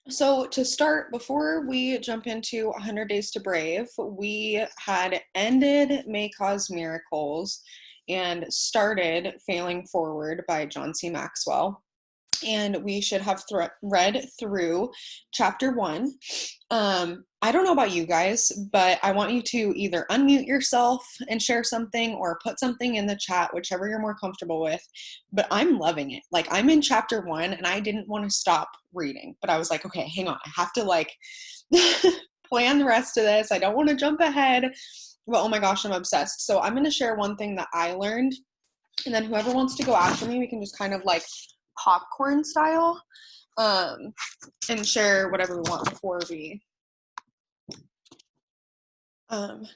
So to start, before we jump into 100 Days to Brave, we had ended May Cause Miracles and started Failing Forward by John C. Maxwell. And we should have read through chapter 1. I don't know about you guys, but I want you to either unmute yourself and share something or put something in the chat, whichever you're more comfortable with. But I'm loving it. Like, I'm in chapter 1 and I didn't want to stop reading, but I was like, okay, hang on. I have to like plan the rest of this. I don't want to jump ahead. But oh my gosh, I'm obsessed. So I'm going to share one thing that I learned, and then whoever wants to go after me, we can just kind of like popcorn style, and share whatever we want before we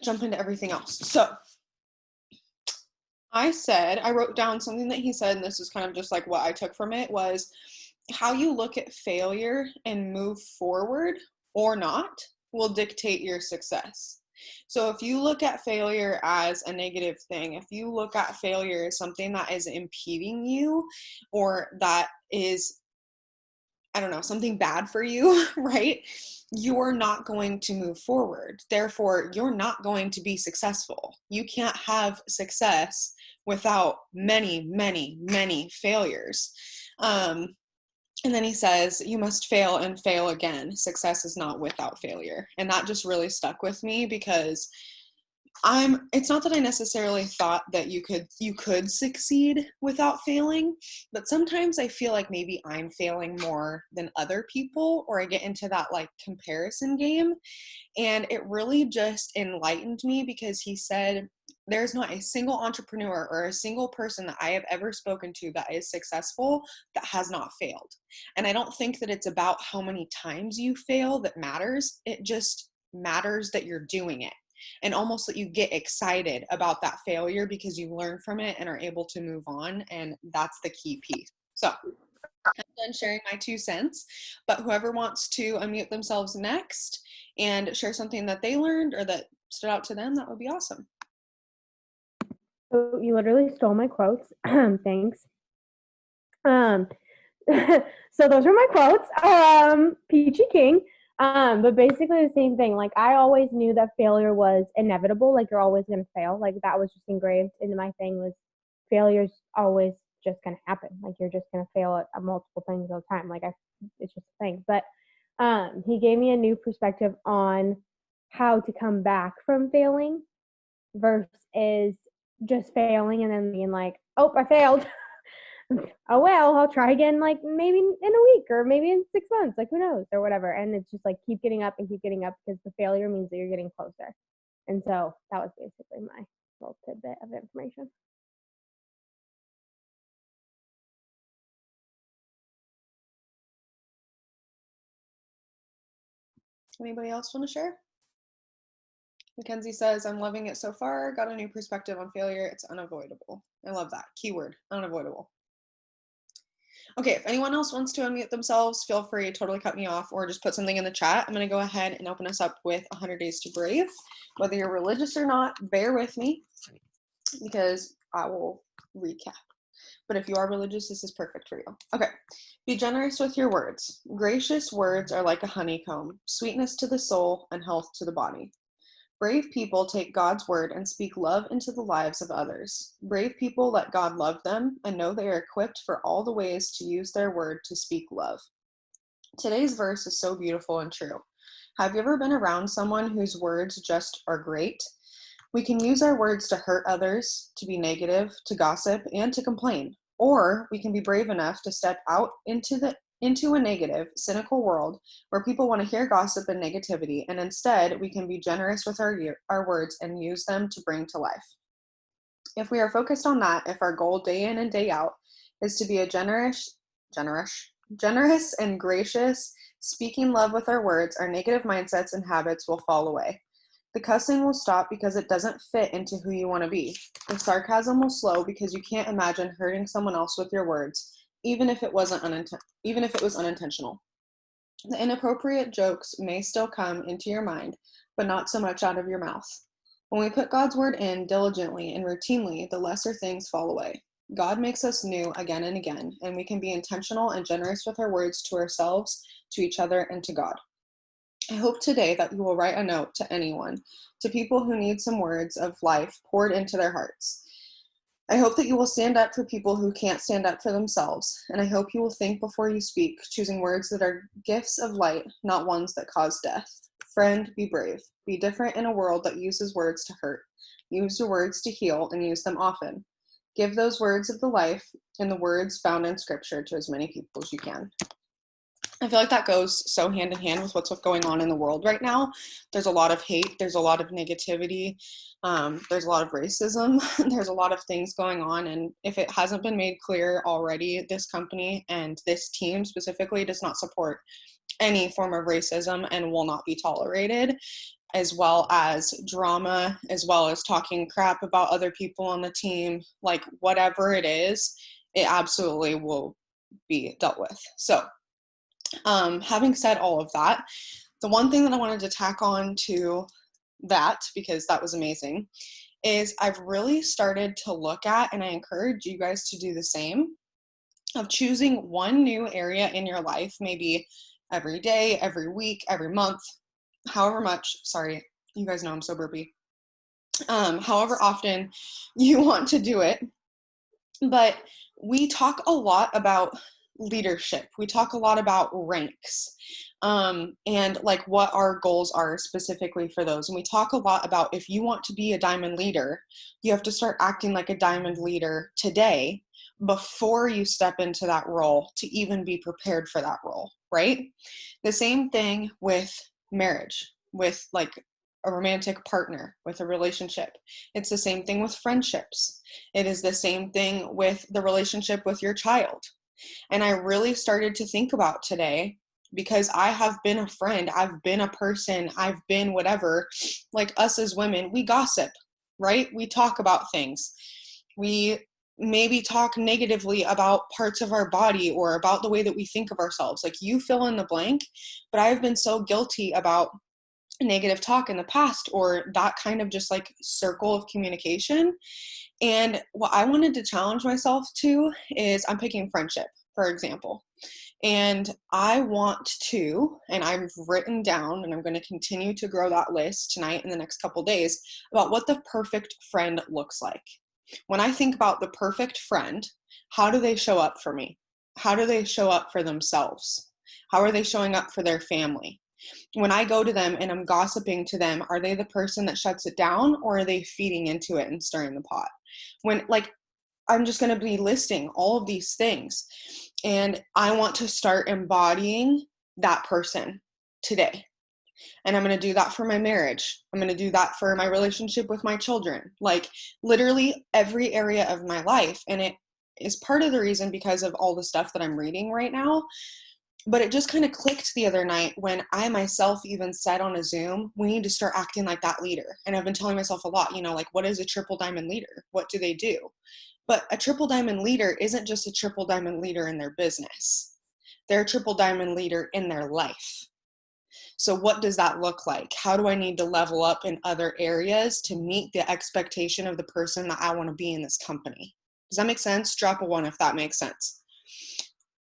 jump into everything else. So I wrote down something that he said, and this is kind of just like what I took from it, was how you look at failure and move forward or not will dictate your success. So if you look at failure as a negative thing, if you look at failure as something that is impeding you or that is, I don't know, something bad for you, right? You're not going to move forward. Therefore, you're not going to be successful. You can't have success without many, many, many failures. And then he says, you must fail and fail again. Success is not without failure. And that just really stuck with me because it's not that I necessarily thought that you could succeed without failing, but sometimes I feel like maybe I'm failing more than other people, or I get into that like comparison game. And it really just enlightened me because he said, there's not a single entrepreneur or a single person that I have ever spoken to that is successful that has not failed. And I don't think that it's about how many times you fail that matters. It just matters that you're doing it. And almost that you get excited about that failure because you learn from it and are able to move on. And that's the key piece. So I'm done sharing my 2 cents, but whoever wants to unmute themselves next and share something that they learned or that stood out to them, that would be awesome. So you literally stole my quotes. Thanks. So those are my quotes. Peachy King. But basically the same thing. Like, I always knew that failure was inevitable. Like, you're always going to fail. Like, that was just engraved into my thing, was failure's always just going to happen. Like, you're just going to fail at multiple things all the time. Like, it's just a thing. But he gave me a new perspective on how to come back from failing versus just failing and then being like, oh, I failed. Oh, well, I'll try again, like maybe in a week or maybe in 6 months, like who knows, or whatever. And it's just like keep getting up and keep getting up, because the failure means that you're getting closer. And so that was basically my little tidbit of information. Anybody else want to share? Mackenzie says, I'm loving it so far. Got a new perspective on failure. It's unavoidable. I love that. Keyword, unavoidable. Okay, if anyone else wants to unmute themselves, feel free to totally cut me off or just put something in the chat. I'm going to go ahead and open us up with 100 Days to Brave. Whether you're religious or not, bear with me because I will recap. But if you are religious, this is perfect for you. Okay. Be generous with your words. Gracious words are like a honeycomb, sweetness to the soul and health to the body. Brave people take God's word and speak love into the lives of others. Brave people let God love them and know they are equipped for all the ways to use their word to speak love. Today's verse is so beautiful and true. Have you ever been around someone whose words just are great? We can use our words to hurt others, to be negative, to gossip, and to complain. Or we can be brave enough to step out into a negative, cynical world where people want to hear gossip and negativity, and instead we can be generous with our words and use them to bring to life. If we are focused on that, if our goal day in and day out is to be a generous and gracious, speaking love with our words, our negative mindsets and habits will fall away. The cussing will stop because it doesn't fit into who you want to be. The sarcasm will slow because you can't imagine hurting someone else with your words, even if it was unintentional. The inappropriate jokes may still come into your mind, but not so much out of your mouth. When we put God's word in diligently and routinely, the lesser things fall away. God makes us new again and again, and we can be intentional and generous with our words to ourselves, to each other, and to God. I hope today that you will write a note to anyone, to people who need some words of life poured into their hearts. I hope that you will stand up for people who can't stand up for themselves, and I hope you will think before you speak, choosing words that are gifts of light, not ones that cause death. Friend, be brave. Be different in a world that uses words to hurt. Use your words to heal and use them often. Give those words of the life and the words found in Scripture to as many people as you can. I feel like that goes so hand in hand with what's going on in the world right now. There's a lot of hate. There's a lot of negativity. There's a lot of racism. There's a lot of things going on. And if it hasn't been made clear already, this company and this team specifically does not support any form of racism and will not be tolerated, as well as drama, as well as talking crap about other people on the team. Like, whatever it is, it absolutely will be dealt with. So, having said all of that, the one thing that I wanted to tack on to that, because that was amazing, is I've really started to look at, and I encourage you guys to do the same, of choosing one new area in your life, maybe every day, every week, every month, however much, sorry, you guys know I'm so burpy, however often you want to do it. But we talk a lot about leadership. We talk a lot about ranks, and like what our goals are specifically for those. And we talk a lot about, if you want to be a diamond leader, you have to start acting like a diamond leader today before you step into that role to even be prepared for that role, right? The same thing with marriage, with like a romantic partner, with a relationship. It's the same thing with friendships. It is the same thing with the relationship with your child. And I really started to think about today, because I have been a friend, I've been a person, I've been whatever. Like, us as women, we gossip, right? We talk about things. We maybe talk negatively about parts of our body or about the way that we think of ourselves. Like, you fill in the blank. But I've been so guilty about negative talk in the past, or that kind of just like circle of communication. And what I wanted to challenge myself to is, I'm picking friendship, for example. And I want to, and I've written down, and I'm going to continue to grow that list tonight in the next couple days, about what the perfect friend looks like. When I think about the perfect friend, how do they show up for me? How do they show up for themselves? How are they showing up for their family? When I go to them and I'm gossiping to them, are they the person that shuts it down, or are they feeding into it and stirring the pot? When, like, I'm just going to be listing all of these things, and I want to start embodying that person today. And I'm going to do that for my marriage. I'm going to do that for my relationship with my children, like literally every area of my life. And it is part of the reason, because of all the stuff that I'm reading right now. But it just kind of clicked the other night when I myself even said on a Zoom, we need to start acting like that leader. And I've been telling myself a lot, like, what is a triple diamond leader? What do they do? But a triple diamond leader isn't just a triple diamond leader in their business. They're a triple diamond leader in their life. So what does that look like? How do I need to level up in other areas to meet the expectation of the person that I want to be in this company? Does that make sense? Drop a 1 if that makes sense.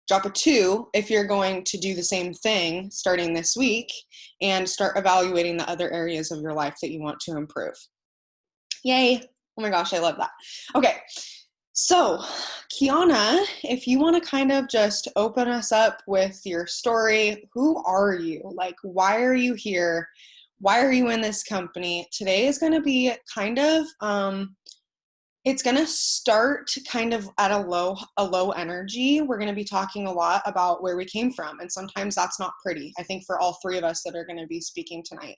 Drop a 2 if you're going to do the same thing starting this week and start evaluating the other areas of your life that you want to improve. Yay. Oh my gosh, I love that. Okay. So, Kiana, if you want to kind of just open us up with your story, who are you? Like, why are you here? Why are you in this company? Today is going to be kind of, it's going to start kind of at a low energy. We're going to be talking a lot about where we came from. And sometimes that's not pretty, I think, for all 3 of us that are going to be speaking tonight.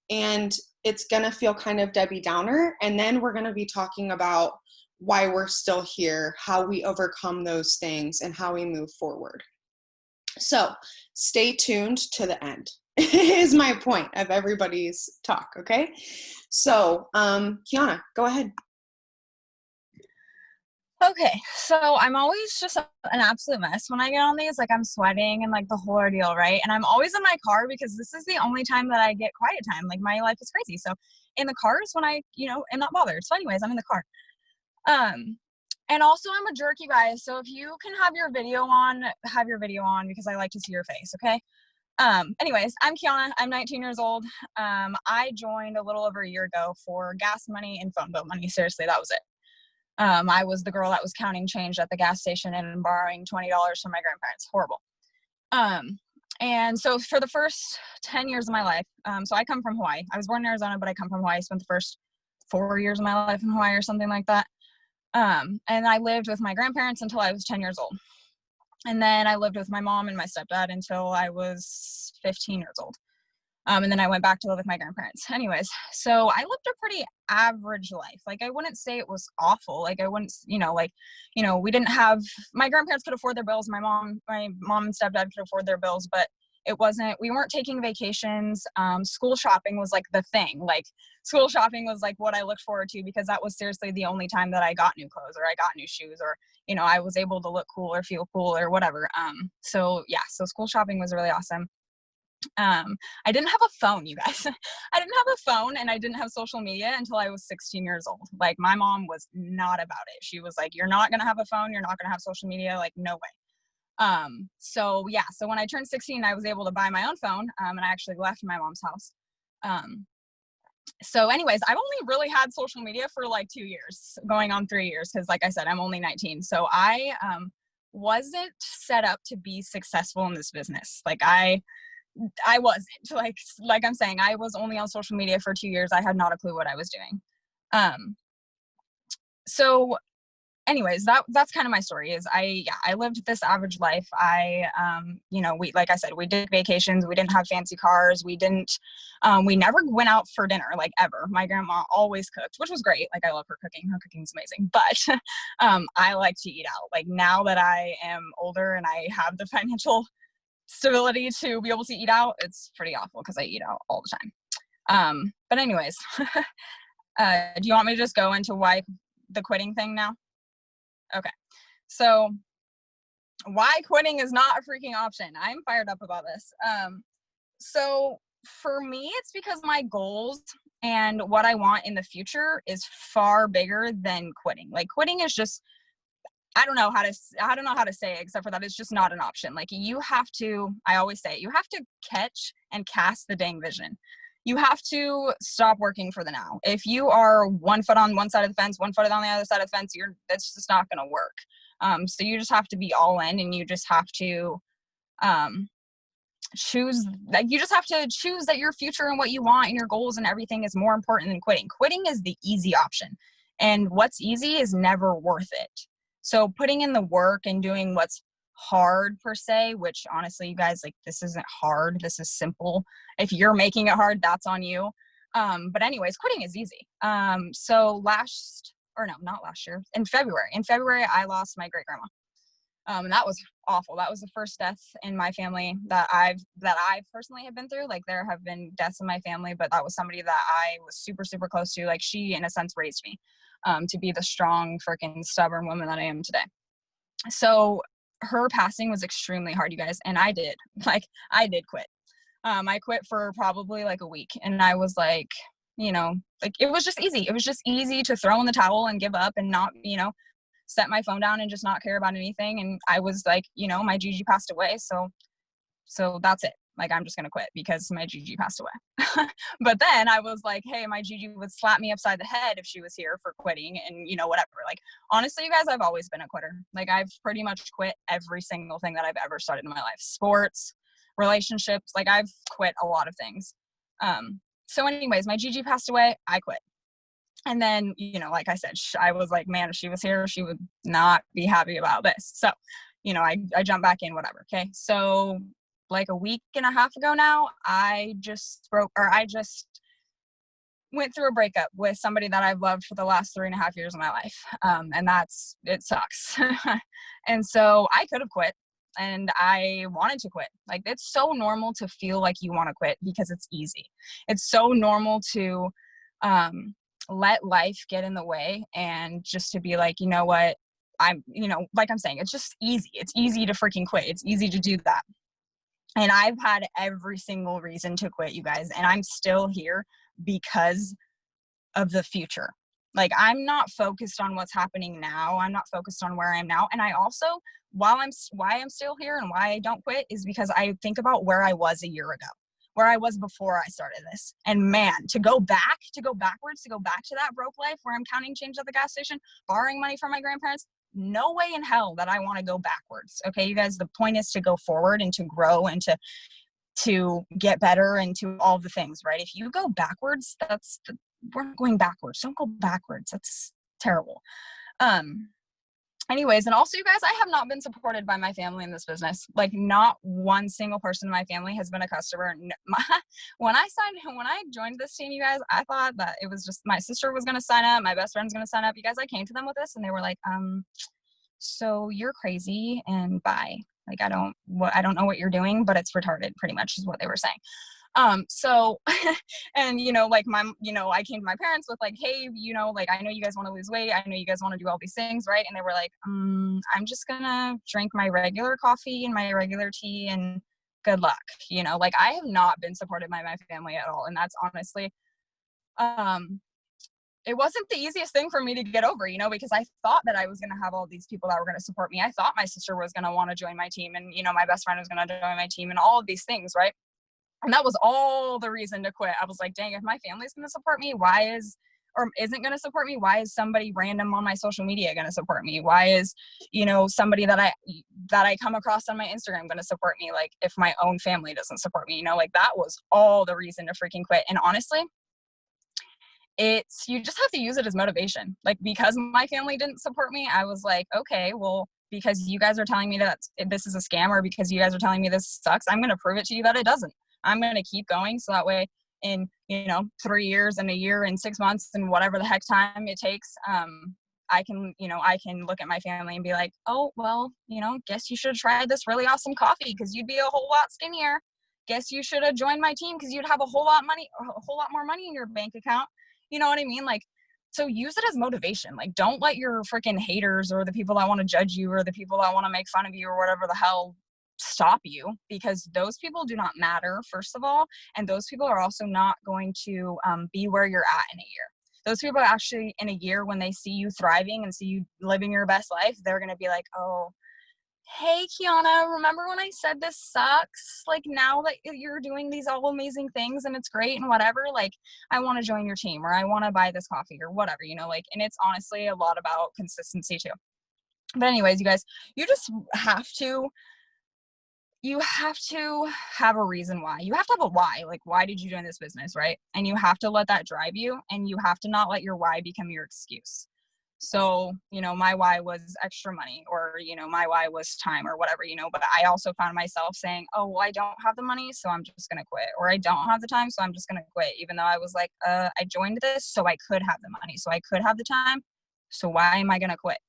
And it's going to feel kind of Debbie Downer. And then we're going to be talking about why we're still here, how we overcome those things, and how we move forward. So stay tuned to the end is my point of everybody's talk. Okay. So, Kiana, go ahead. Okay, so I'm always just an absolute mess when I get on these. Like, I'm sweating and like the whole ordeal, right? And I'm always in my car because this is the only time that I get quiet time. Like, my life is crazy. So in the car is when I, am not bothered. So anyways, I'm in the car. And also I'm a jerk, you guys. So if you can have your video on because I like to see your face, okay? Anyways, I'm Kiana. I'm 19 years old. I joined a little over a year ago for gas money and phone bill money. Seriously, that was it. I was the girl that was counting change at the gas station and borrowing $20 from my grandparents. Horrible. And so for the first 10 years of my life, so I come from Hawaii. I was born in Arizona, but I come from Hawaii. I spent the first 4 years of my life in Hawaii or something like that. And I lived with my grandparents until I was 10 years old. And then I lived with my mom and my stepdad until I was 15 years old. And then I went back to live with my grandparents. Anyways, so I lived a pretty average life. Like, I wouldn't say it was awful. Like, I wouldn't, we didn't have, my grandparents could afford their bills. My mom and stepdad could afford their bills, but we weren't taking vacations. School shopping was like the thing. Like, school shopping was like what I looked forward to, because that was seriously the only time that I got new clothes or I got new shoes, or, I was able to look cool or feel cool or whatever. So school shopping was really awesome. I didn't have a phone, you guys. I didn't have a phone, and I didn't have social media until I was 16 years old. Like, my mom was not about it. She was like, you're not going to have a phone. You're not going to have social media. Like, no way. So when I turned 16, I was able to buy my own phone. And I actually left my mom's house. So anyways, I've only really had social media for like 2 years, going on 3 years. Cause like I said, I'm only 19. So I, wasn't set up to be successful in this business. Like, I wasn't, like I'm saying, I was only on social media for 2 years. I had not a clue what I was doing. So anyways, that's kind of my story. Is I lived this average life. Like I said, we did vacations. We didn't have fancy cars. We never went out for dinner, like, ever. My grandma always cooked, which was great. Like, I love her cooking. Her cooking's amazing. But I like to eat out. Like, now that I am older and I have the financial stability to be able to eat out, it's pretty awful because I eat out all the time. But anyways, do you want me to just go into why the quitting thing now? Okay. So why quitting is not a freaking option. I'm fired up about this. So for me, it's because my goals and what I want in the future is far bigger than quitting. Like, quitting is just, I don't know how to say it except for that it's just not an option. Like, I always say, you have to catch and cast the dang vision. You have to stop working for the now. If you are 1 foot on one side of the fence, 1 foot on the other side of the fence, that's just not going to work. So you just have to be all in, and you just have to choose. Like, you just have to choose that your future and what you want and your goals and everything is more important than quitting. Quitting is the easy option, and what's easy is never worth it. So putting in the work and doing what's hard per se, which honestly, you guys, like, this isn't hard. This is simple. If you're making it hard, that's on you. But anyways, quitting is easy. So not last year, in February, I lost my great grandma. And that was awful. That was the first death in my family that I personally have been through. Like, there have been deaths in my family, but that was somebody that I was super, super close to. Like, she, in a sense, raised me to be the strong, freaking stubborn woman that I am today. So her passing was extremely hard, you guys. And I did quit. I quit for probably like a week, and I was like, it was just easy. It was just easy to throw in the towel and give up and not, set my phone down and just not care about anything. And I was like, my Gigi passed away. So that's it. Like, I'm just going to quit because my Gigi passed away. But then I was like, hey, my Gigi would slap me upside the head if she was here for quitting and, whatever. Like, honestly, you guys, I've always been a quitter. Like, I've pretty much quit every single thing that I've ever started in my life. Sports, relationships, like, I've quit a lot of things. So anyways, my Gigi passed away. I quit. And then, like I said, I was like, man, if she was here, she would not be happy about this. So, I jumped back in, whatever. Okay. So like a week and a half ago now, I just went through a breakup with somebody that I've loved for the last 3.5 years of my life. And it sucks. And so I could have quit, and I wanted to quit. Like, it's so normal to feel like you want to quit because it's easy. It's so normal to, let life get in the way and just to be like, you know what, like I'm saying, it's just easy. It's easy to freaking quit. It's easy to do that. And I've had every single reason to quit, you guys, and I'm still here because of the future. Like, I'm not focused on what's happening now. I'm not focused on where I am now. And I also, why I'm still here and why I don't quit is because I think about where I was a year ago, where I was before I started this. And man, to go backwards, to go back to that broke life where I'm counting change at the gas station, borrowing money from my grandparents, no way in hell that I want to go backwards. Okay, you guys, the point is to go forward and to grow and to get better and to all the things, right? If you go backwards, we're going backwards. Don't go backwards. That's terrible. Anyways, and also, you guys, I have not been supported by my family in this business. Like, not one single person in my family has been a customer. When I joined this team, you guys, I thought that it was just my sister was going to sign up, my best friend's going to sign up. You guys, I came to them with this and they were like, so you're crazy and bye. Like, I don't know what you're doing, but it's retarded, pretty much is what they were saying. So, and, like I came to my parents with like, hey, like, I know you guys want to lose weight. I know you guys want to do all these things, right? And they were like, I'm just gonna drink my regular coffee and my regular tea and good luck. Like, I have not been supported by my family at all. And that's honestly, it wasn't the easiest thing for me to get over, because I thought that I was going to have all these people that were going to support me. I thought my sister was going to want to join my team and, my best friend was going to join my team and all of these things, right? And that was all the reason to quit. I was like, dang, if my family's going to support me, isn't going to support me, why is somebody random on my social media going to support me? Why is, somebody that I come across on my Instagram going to support me? Like, if my own family doesn't support me, like, that was all the reason to freaking quit. And honestly, you just have to use it as motivation. Like, because my family didn't support me, I was like, okay, well, because you guys are telling me that this is a scam, or because you guys are telling me this sucks, I'm going to prove it to you that it doesn't. I'm going to keep going. So that way in, 3 years and a year and 6 months and whatever the heck time it takes, I can look at my family and be like, oh, well, guess you should have tried this really awesome coffee because you'd be a whole lot skinnier. Guess you should have joined my team because you'd have a whole lot more money in your bank account. You know what I mean? Like, so use it as motivation. Like, don't let your freaking haters or the people that want to judge you or the people that want to make fun of you or whatever the hell stop you, because those people do not matter, first of all, and those people are also not going to be where you're at in a year. Those people actually, in a year, when they see you thriving and see you living your best life, they're going to be like, oh, hey, Kiana, remember when I said this sucks? Like, now that you're doing these all amazing things and it's great and whatever, like, I want to join your team or I want to buy this coffee or whatever, like, and it's honestly a lot about consistency too. But anyways, you guys, you have to have a reason why. You have to have a why. Like, why did you join this business, right? And you have to let that drive you, and you have to not let your why become your excuse. So, my why was extra money, or, my why was time or whatever, but I also found myself saying, oh, well, I don't have the money, so I'm just going to quit. Or I don't have the time, so I'm just going to quit. Even though I was like, I joined this so I could have the money, so I could have the time. So why am I going to quit?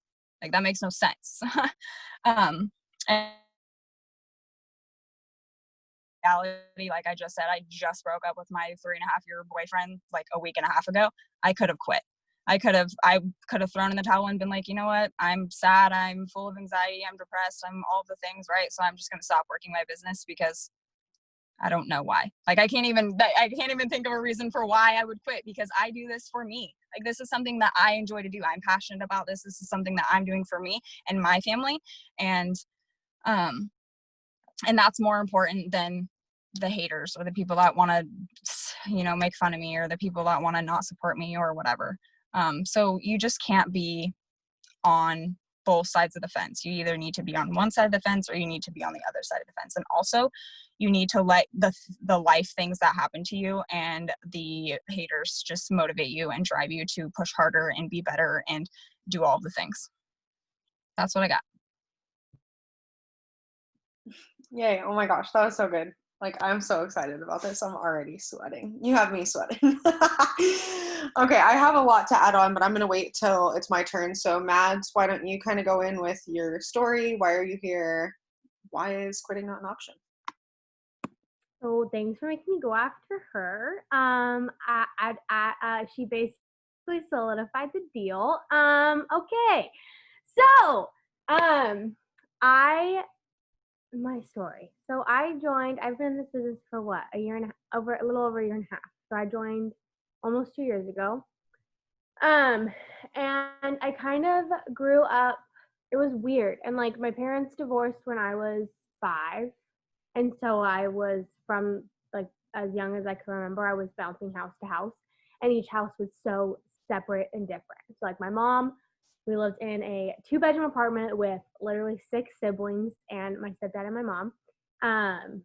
Like, that makes no sense. And reality, like I just said, I just broke up with my 3.5-year boyfriend like a week and a half ago. I could have quit. I could have thrown in the towel and been like, you know what? I'm sad. I'm full of anxiety. I'm depressed. I'm all the things, right? So I'm just going to stop working my business because I don't know why. Like, I can't even think of a reason for why I would quit, because I do this for me. Like, this is something that I enjoy to do. I'm passionate about this. This is something that I'm doing for me and my family. And that's more important than the haters or the people that want to, make fun of me, or the people that want to not support me or whatever. So you just can't be on both sides of the fence. You either need to be on one side of the fence or you need to be on the other side of the fence. And also, you need to let the life things that happen to you and the haters just motivate you and drive you to push harder and be better and do all the things. That's what I got. Yay. Oh my gosh, that was so good. Like, I'm so excited about this. I'm already sweating. You have me sweating. Okay, I have a lot to add on, but I'm going to wait till it's my turn. So, Mads, why don't you kind of go in with your story? Why are you here? Why is quitting not an option? So thanks for making me go after her. She basically solidified the deal. Okay. So, my story. So I've been in this business for what? A little over a year and a half. So I joined almost 2 years ago. Um, and I kind of grew up, it was weird. And like my parents divorced when I was 5. And so I was from like as young as I can remember, I was bouncing house to house. And each house was so separate and different. So like my mom, we lived in a 2-bedroom apartment with literally 6 siblings and my stepdad and my mom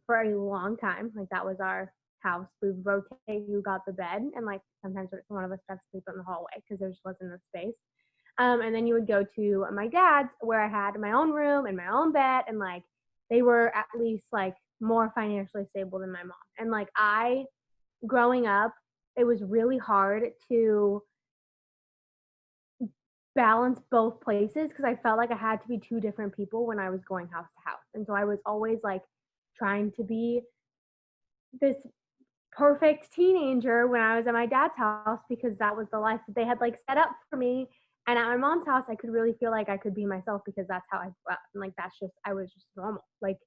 for a long time. Like that was our house. We would rotate who got the bed, and like sometimes one of us got to sleep in the hallway because there just wasn't enough space. And then you would go to my dad's where I had my own room and my own bed, and like they were at least like more financially stable than my mom. And like growing up, it was really hard to balance both places because I felt like I had to be 2 different people when I was going house to house. And so I was always like trying to be this perfect teenager when I was at my dad's house because that was the life that they had like set up for me. And at my mom's house, I could really feel like I could be myself because that's how I grew up. And like I was just normal. Like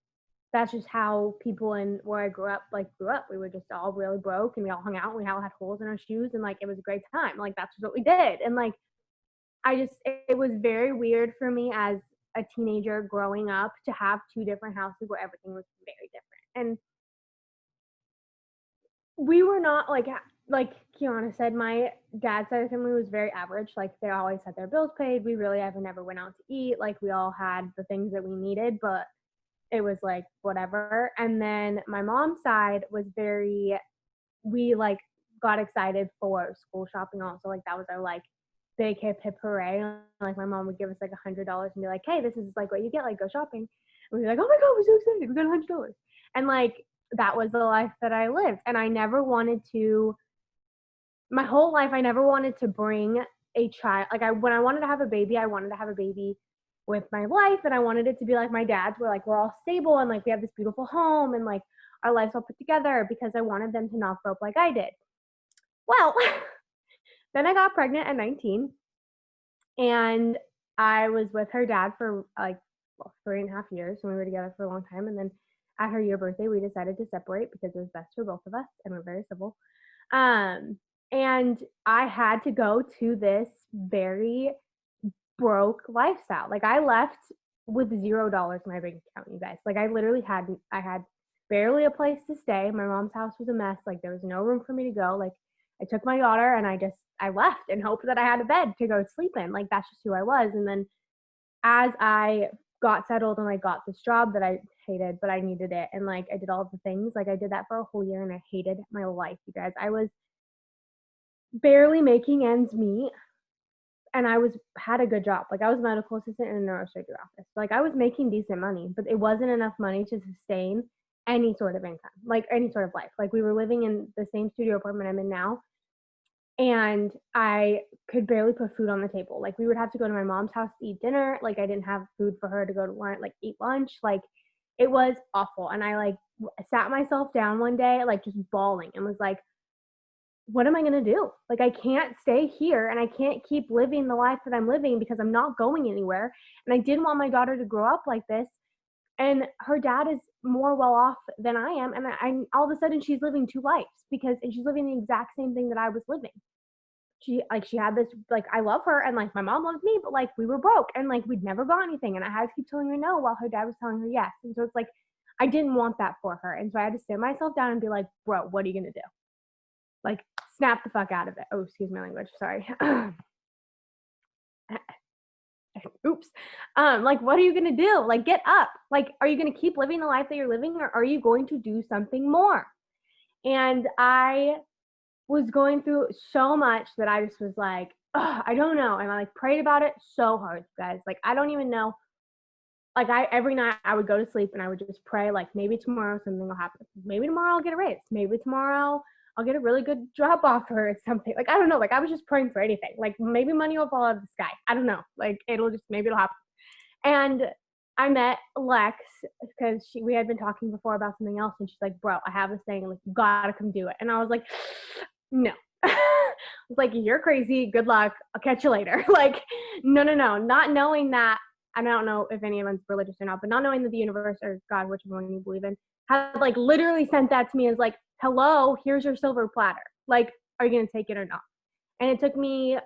that's just how people in where I grew up grew up. We were just all really broke and we all hung out and we all had holes in our shoes and like it was a great time. Like that's just what we did. And like it was very weird for me as a teenager growing up to have 2 different houses where everything was very different. And we were not like Kiana said, my dad's side of the family was very average. Like they always had their bills paid. We really never went out to eat. Like we all had the things that we needed, but it was like whatever. And then my mom's side was we like got excited for school shopping also. Like that was our like big hip hooray. Like my mom would give us like $100 and be like, hey, this is like what you get, like go shopping. And we'd be like, oh my God, we're so excited. We got $100. And like that was the life that I lived. And I never wanted to, my whole life, I never wanted to bring a child. Like when I wanted to have a baby, I wanted to have a baby with my life. And I wanted it to be like my dad's where like we're all stable and like we have this beautiful home and like our lives all put together because I wanted them to not grow up like I did. Well, then I got pregnant at 19 and I was with her dad for like 3.5 years and we were together for a long time. And then at her year birthday, we decided to separate because it was best for both of us and we're very civil. And I had to go to this very broke lifestyle. Like I left with $0 in my bank account, you guys. Like I literally I had barely a place to stay. My mom's house was a mess. Like there was no room for me to go. Like I took my daughter and I left in hope that I had a bed to go sleep in. Like that's just who I was. And then as I got settled and I got this job that I hated, but I needed it. And like I did all the things. Like I did that for a whole year and I hated my life, you guys. I was barely making ends meet. And I had a good job. Like I was a medical assistant in a neurosurgery office. Like I was making decent money, but it wasn't enough money to sustain any sort of income, like any sort of life. Like we were living in the same studio apartment I'm in now. And I could barely put food on the table. Like we would have to go to my mom's house to eat dinner. Like I didn't have food for her to go to lunch, like eat lunch. Like it was awful. And I like sat myself down one day, like just bawling and was like, what am I going to do? Like, I can't stay here and I can't keep living the life that I'm living because I'm not going anywhere. And I didn't want my daughter to grow up like this. And her dad is more well off than I am. And I all of a sudden she's living 2 lives and she's living the exact same thing that I was living. She had this, like, I love her and like my mom loves me, but like we were broke and like we'd never got anything. And I had to keep telling her no while her dad was telling her yes. And so it's like, I didn't want that for her. And so I had to sit myself down and be like, bro, what are you going to do? Like, snap the fuck out of it. Oh, excuse my language. Sorry. Oops. Like, what are you going to do? Like, get up. Like, are you going to keep living the life that you're living or are you going to do something more? And I was going through so much that I just was like, I don't know. And I like prayed about it so hard, guys. Like, I don't even know. Like every night I would go to sleep and I would just pray, like maybe tomorrow something will happen. Maybe tomorrow I'll get a raise. Maybe tomorrow I'll get a really good job offer or something. Like, I don't know. Like, I was just praying for anything. Like, maybe money will fall out of the sky. I don't know. Like, maybe it'll happen. And I met Lex because we had been talking before about something else. And she's like, bro, I have this thing. Like, you gotta come do it. And I was like, no. I was like, you're crazy. Good luck. I'll catch you later. Like, no. Not knowing that, I don't know if anyone's religious or not, but not knowing that the universe or God, whichever one you believe in, had like literally sent that to me as like, hello, here's your silver platter. Like, are you going to take it or not? And it took me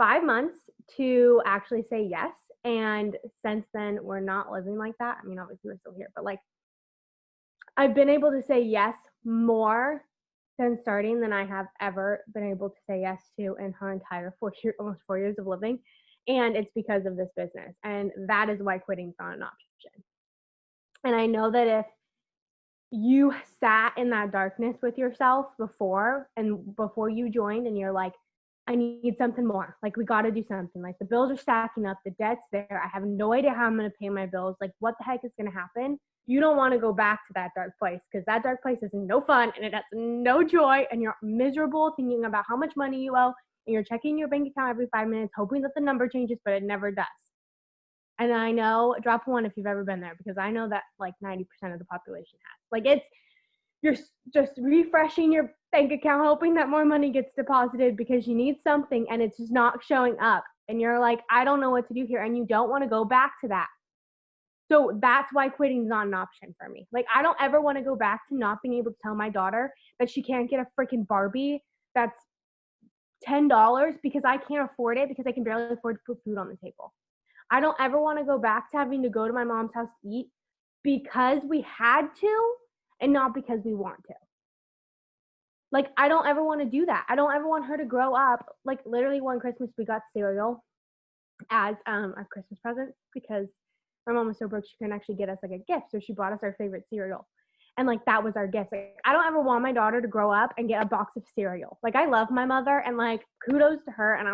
5 months to actually say yes. And since then, we're not living like that. I mean, obviously, we're still here, but like, I've been able to say yes more since starting than I have ever been able to say yes to in her entire almost 4 years of living. And it's because of this business. And that is why quitting's not an option. And I know that if you sat in that darkness with yourself before you joined and you're like, I need something more. Like, we got to do something. Like, the bills are stacking up. The debt's there. I have no idea how I'm going to pay my bills. Like, what the heck is going to happen? You don't want to go back to that dark place, because that dark place is no fun and it has no joy, and you're miserable thinking about how much money you owe, and you're checking your bank account every 5 minutes, hoping that the number changes, but it never does. And I know, drop one if you've ever been there, because I know that like 90% of the population has. Like, you're just refreshing your bank account, hoping that more money gets deposited because you need something, and it's just not showing up. And you're like, I don't know what to do here. And you don't want to go back to that. So that's why quitting is not an option for me. Like, I don't ever want to go back to not being able to tell my daughter that she can't get a freaking Barbie that's $10 because I can't afford it, because I can barely afford to put food on the table. I don't ever want to go back to having to go to my mom's house to eat because we had to and not because we want to. Like, I don't ever want to do that. I don't ever want her to grow up. Like, literally one Christmas we got cereal as a Christmas present because my mom was so broke she couldn't actually get us like a gift. So she bought us our favorite cereal. And like, that was our gift. Like, I don't ever want my daughter to grow up and get a box of cereal. Like, I love my mother and like, kudos to her. And I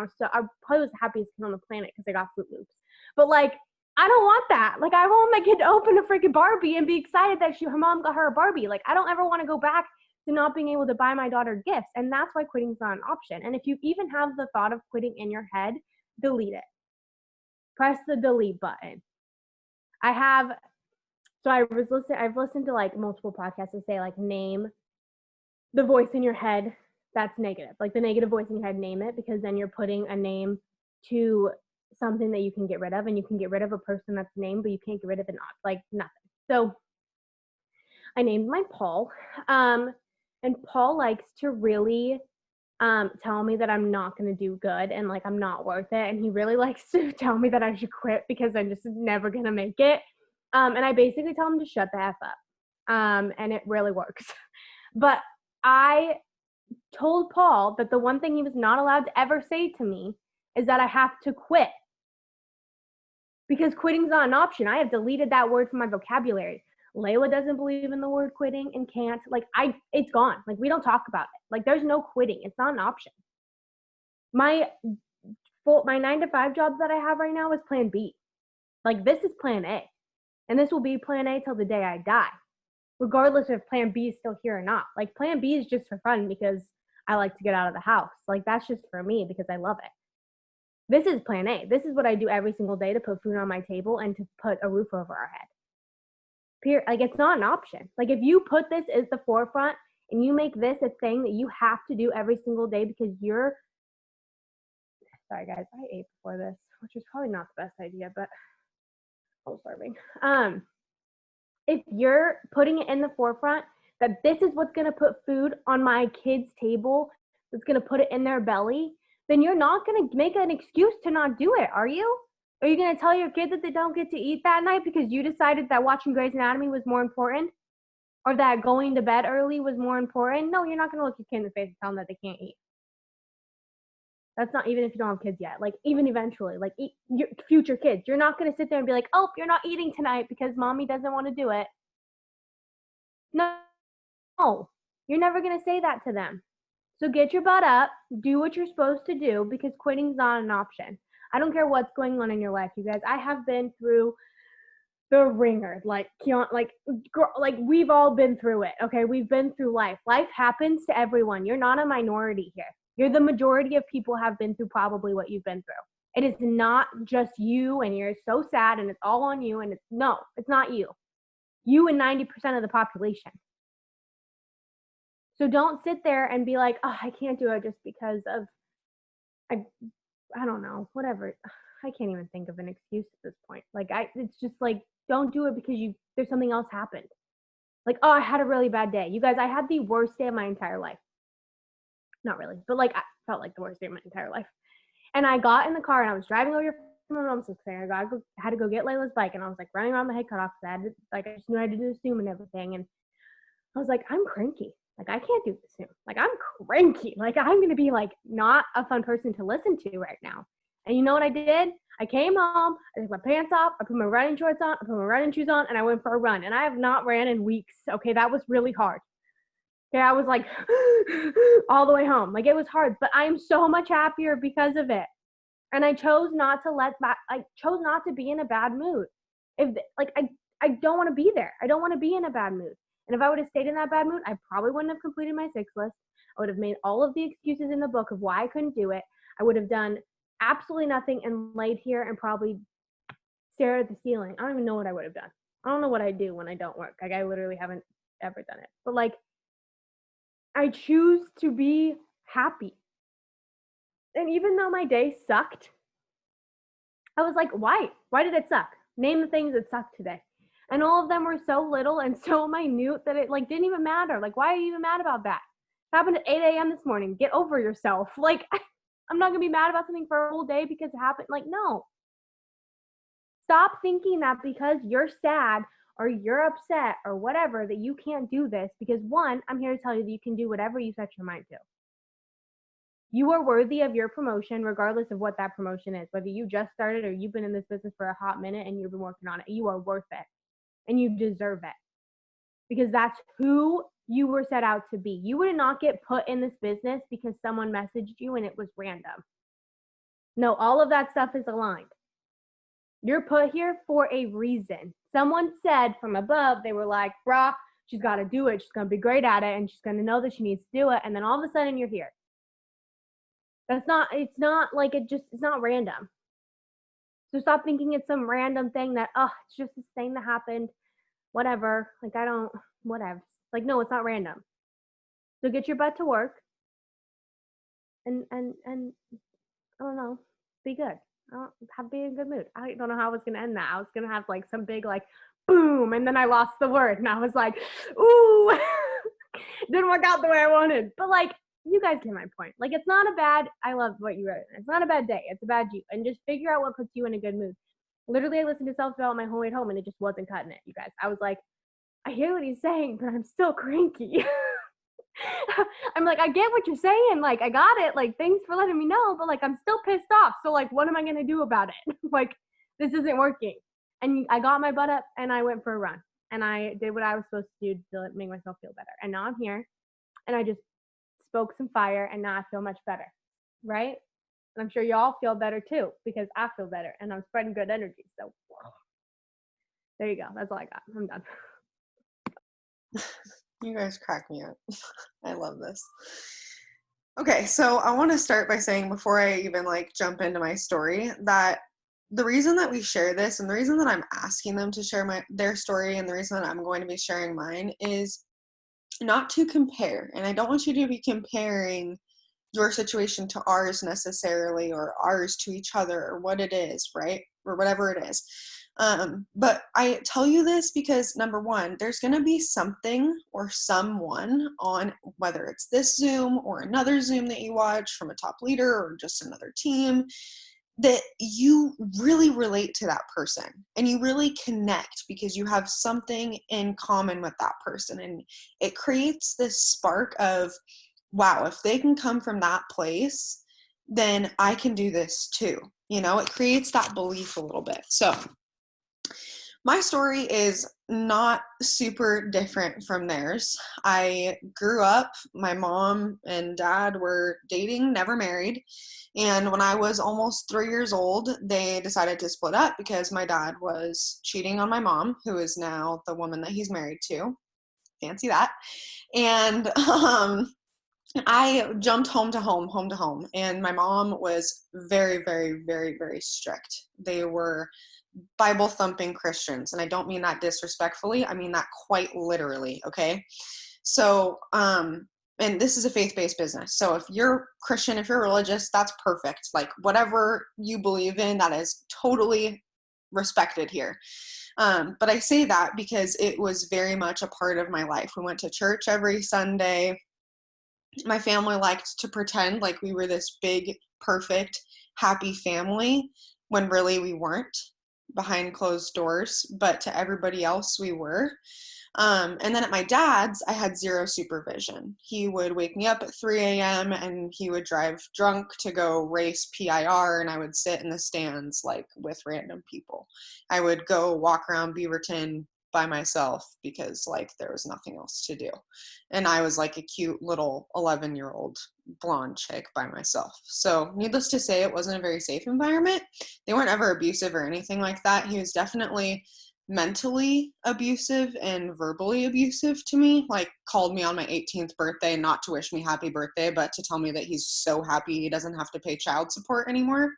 probably was the happiest kid on the planet because I got Fruit Loops. But like, I don't want that. Like, I want my kid to open a freaking Barbie and be excited that her mom got her a Barbie. Like, I don't ever want to go back to not being able to buy my daughter gifts. And that's why quitting's not an option. And if you even have the thought of quitting in your head, delete it. Press the delete button. I've listened to like multiple podcasts that say like, name the voice in your head that's negative. Like, the negative voice in your head, name it, because then you're putting a name to something that you can get rid of, and you can get rid of a person that's named, but you can't get rid of it, like nothing. So I named mine Paul, and Paul likes to really tell me that I'm not going to do good and like I'm not worth it, and he really likes to tell me that I should quit because I'm just never going to make it, and I basically tell him to shut the F up, and it really works. But I told Paul that the one thing he was not allowed to ever say to me is that I have to quit, because quitting's not an option. I have deleted that word from my vocabulary. Layla doesn't believe in the word quitting and can't. Like, it's gone. Like, we don't talk about it. Like, there's no quitting. It's not an option. My 9-to-5 job that I have right now is plan B. Like, this is plan A. And this will be plan A till the day I die, regardless if plan B is still here or not. Like, plan B is just for fun because I like to get out of the house. Like, that's just for me because I love it. This is plan A. This is what I do every single day to put food on my table and to put a roof over our head. Like, it's not an option. Like, if you put this as the forefront and you make this a thing that you have to do every single day because sorry guys, I ate before this, which is probably not the best idea, but I was starving. If you're putting it in the forefront that this is what's going to put food on my kid's table, that's going to put it in their belly, then you're not going to make an excuse to not do it, are you? Are you going to tell your kid that they don't get to eat that night because you decided that watching Grey's Anatomy was more important? Or that going to bed early was more important? No, you're not going to look your kid in the face and tell them that they can't eat. That's not even if you don't have kids yet. Like, even eventually, like, your future kids. You're not going to sit there and be like, oh, you're not eating tonight because mommy doesn't want to do it. No, you're never going to say that to them. So get your butt up, do what you're supposed to do, because quitting's not an option. I don't care what's going on in your life, you guys. I have been through the ringer. Like we've all been through it, okay? We've been through life. Life happens to everyone. You're not a minority here. You're the majority of people have been through probably what you've been through. It is not just you, and you're so sad, and it's all on you, and it's not you. You and 90% of the population. So don't sit there and be like, oh, I can't do it just because of, I don't know, whatever. I can't even think of an excuse at this point. Like, it's just like, don't do it because there's something else happened. Like, oh, I had a really bad day. You guys, I had the worst day of my entire life. Not really, but like, I felt like the worst day of my entire life. And I got in the car and I was driving over from my mom's house. I had to go get Layla's bike, and I was like running around the head cutoff because I just knew I had to do the Zoom and everything. And I was like, I'm cranky. Like, I can't do this Zoom. Like, I'm cranky. Like, I'm gonna be like not a fun person to listen to right now. And you know what I did? I came home, I took my pants off, I put my running shorts on, I put my running shoes on, and I went for a run. And I have not ran in weeks. Okay, that was really hard. Okay, I was like all the way home. Like, it was hard, but I'm so much happier because of it. And I chose not to chose not to be in a bad mood. I don't want to be there. I don't want to be in a bad mood. And if I would have stayed in that bad mood, I probably wouldn't have completed my 6 list. I would have made all of the excuses in the book of why I couldn't do it. I would have done absolutely nothing and laid here and probably stared at the ceiling. I don't even know what I would have done. I don't know what I do when I don't work. Like, I literally haven't ever done it. But like, I choose to be happy. And even though my day sucked, I was like, why? Why did it suck? Name the things that sucked today. And all of them were so little and so minute that it like didn't even matter. Like, why are you even mad about that? It happened at 8 a.m. this morning. Get over yourself. Like, I'm not gonna be mad about something for a whole day because it happened. Like, no. Stop thinking that because you're sad or you're upset or whatever that you can't do this, because one, I'm here to tell you that you can do whatever you set your mind to. You are worthy of your promotion regardless of what that promotion is. Whether you just started or you've been in this business for a hot minute and you've been working on it, you are worth it and you deserve it because that's who you were set out to be. You would not get put in this business because someone messaged you and it was random. No, all of that stuff is aligned. You're put here for a reason. Someone said from above, they were like, brah, she's got to do it. She's going to be great at it. And she's going to know that she needs to do it. And then all of a sudden you're here. It's not random. So stop thinking it's some random thing that, it's just this thing that happened. Whatever. Like, whatever. Like, no, it's not random. So get your butt to work. And I don't know, be good. Be in a good mood. I don't know how I was gonna end that. I was gonna have like some big like boom, and then I lost the word, and I was like, ooh, didn't work out the way I wanted. But like, you guys get my point. Like, it's not a bad. I love what you wrote. It's not a bad day. It's a bad you, and just figure out what puts you in a good mood. Literally, I listened to self-development my whole way home, and it just wasn't cutting it. You guys, I was like, I hear what he's saying, but I'm still cranky. I'm like, I get what you're saying. Like, I got it. Like, thanks for letting me know. But like, I'm still pissed off. So like, what am I going to do about it? Like, this isn't working. And I got my butt up and I went for a run. And I did what I was supposed to do to make myself feel better. And now I'm here. And I just spoke some fire. And now I feel much better. Right? And I'm sure y'all feel better too. Because I feel better. And I'm spreading good energy. So there you go. That's all I got. I'm done. You guys crack me up. I love this. Okay, so I want to start by saying, before I even like jump into my story, that the reason that we share this and the reason that I'm asking them to share their story and the reason that I'm going to be sharing mine is not to compare. And I don't want you to be comparing your situation to ours necessarily, or ours to each other, or what it is, right? Or whatever it is. But I tell you this because, number one, there's going to be something or someone on, whether it's this Zoom or another Zoom that you watch from a top leader or just another team, that you really relate to that person and you really connect because you have something in common with that person. And it creates this spark of, wow, if they can come from that place, then I can do this too. You know, it creates that belief a little bit. So my story is not super different from theirs. I grew up, my mom and dad were dating, never married. And when I was almost 3 years old, they decided to split up because my dad was cheating on my mom, who is now the woman that he's married to. Fancy that. And I jumped home to home. And my mom was very, very, very, very strict. They were Bible thumping Christians. And I don't mean that disrespectfully. I mean that quite literally. Okay. So, and this is a faith-based business. So if you're Christian, if you're religious, that's perfect. Like, whatever you believe in, that is totally respected here. But I say that because it was very much a part of my life. We went to church every Sunday. My family liked to pretend like we were this big, perfect happy family when really we weren't behind closed doors, but to everybody else we were. And then at my dad's, I had zero supervision. He would wake me up at 3 a.m. and he would drive drunk to go race PIR, and I would sit in the stands like with random people. I would go walk around Beaverton by myself because like there was nothing else to do. And I was like a cute little 11-year-old blonde chick by myself. So needless to say, it wasn't a very safe environment. They weren't ever abusive or anything like that. He was definitely mentally abusive and verbally abusive to me, like called me on my 18th birthday not to wish me happy birthday, but to tell me that he's so happy he doesn't have to pay child support anymore.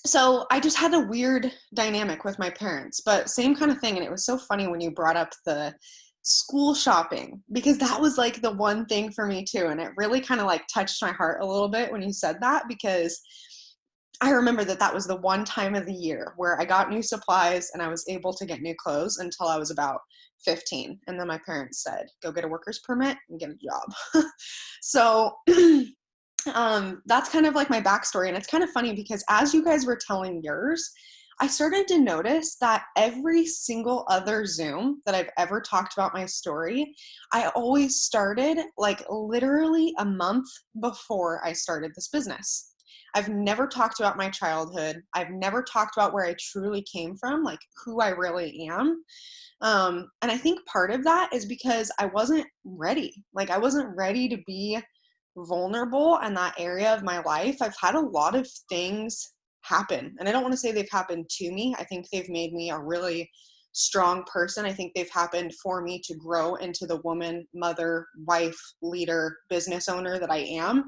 So I just had a weird dynamic with my parents, but same kind of thing. And it was so funny when you brought up the school shopping, because that was like the one thing for me too. And it really kind of like touched my heart a little bit when you said that, because I remember that was the one time of the year where I got new supplies and I was able to get new clothes until I was about 15. And then my parents said, go get a worker's permit and get a job. So that's kind of like my backstory. And it's kind of funny because as you guys were telling yours, I started to notice that every single other Zoom that I've ever talked about my story, I always started like literally a month before I started this business. I've never talked about my childhood. I've never talked about where I truly came from, like who I really am. And I think part of that is because I wasn't ready. Like I wasn't ready to be vulnerable in that area of my life. I've had a lot of things happen, and I don't want to say they've happened to me. I think they've made me a really strong person. I think they've happened for me to grow into the woman, mother, wife, leader, business owner that I am.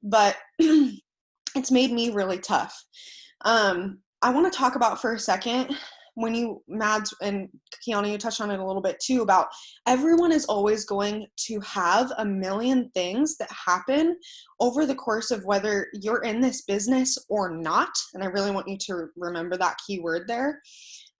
But it's made me really tough. I want to talk about for a second, when you, Mads and Kiana, you touched on it a little bit too, about everyone is always going to have a million things that happen over the course of whether you're in this business or not. And I really want you to remember that key word there.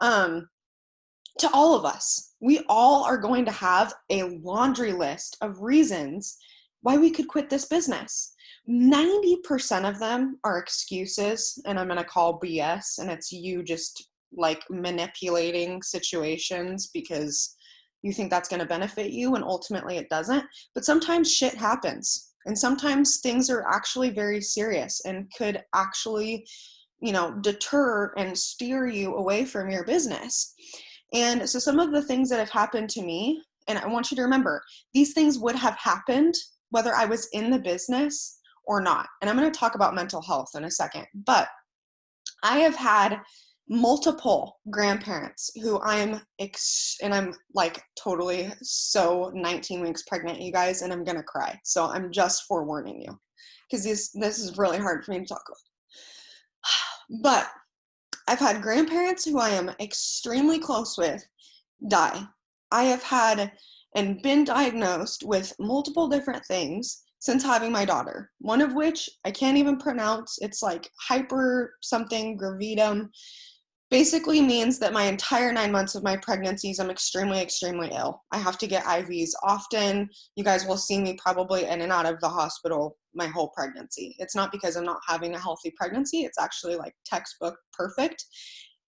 To all of us, we all are going to have a laundry list of reasons why we could quit this business. 90% of them are excuses, and I'm going to call BS, and it's you just like manipulating situations because you think that's going to benefit you, and ultimately it doesn't. But sometimes shit happens, and sometimes things are actually very serious and could actually, deter and steer you away from your business. And so some of the things that have happened to me, and I want you to remember, these things would have happened whether I was in the business or not. And I'm going to talk about mental health in a second, but I have had multiple grandparents who and I'm like totally so 19 weeks pregnant, you guys, and I'm going to cry. So I'm just forewarning you because this is really hard for me to talk about. But I've had grandparents who I am extremely close with die. I have had and been diagnosed with multiple different things since having my daughter, one of which I can't even pronounce. It's like hyper something gravidum. Basically means that my entire 9 months of my pregnancies, I'm extremely, extremely ill. I have to get IVs often. You guys will see me probably in and out of the hospital my whole pregnancy. It's not because I'm not having a healthy pregnancy. It's actually like textbook perfect.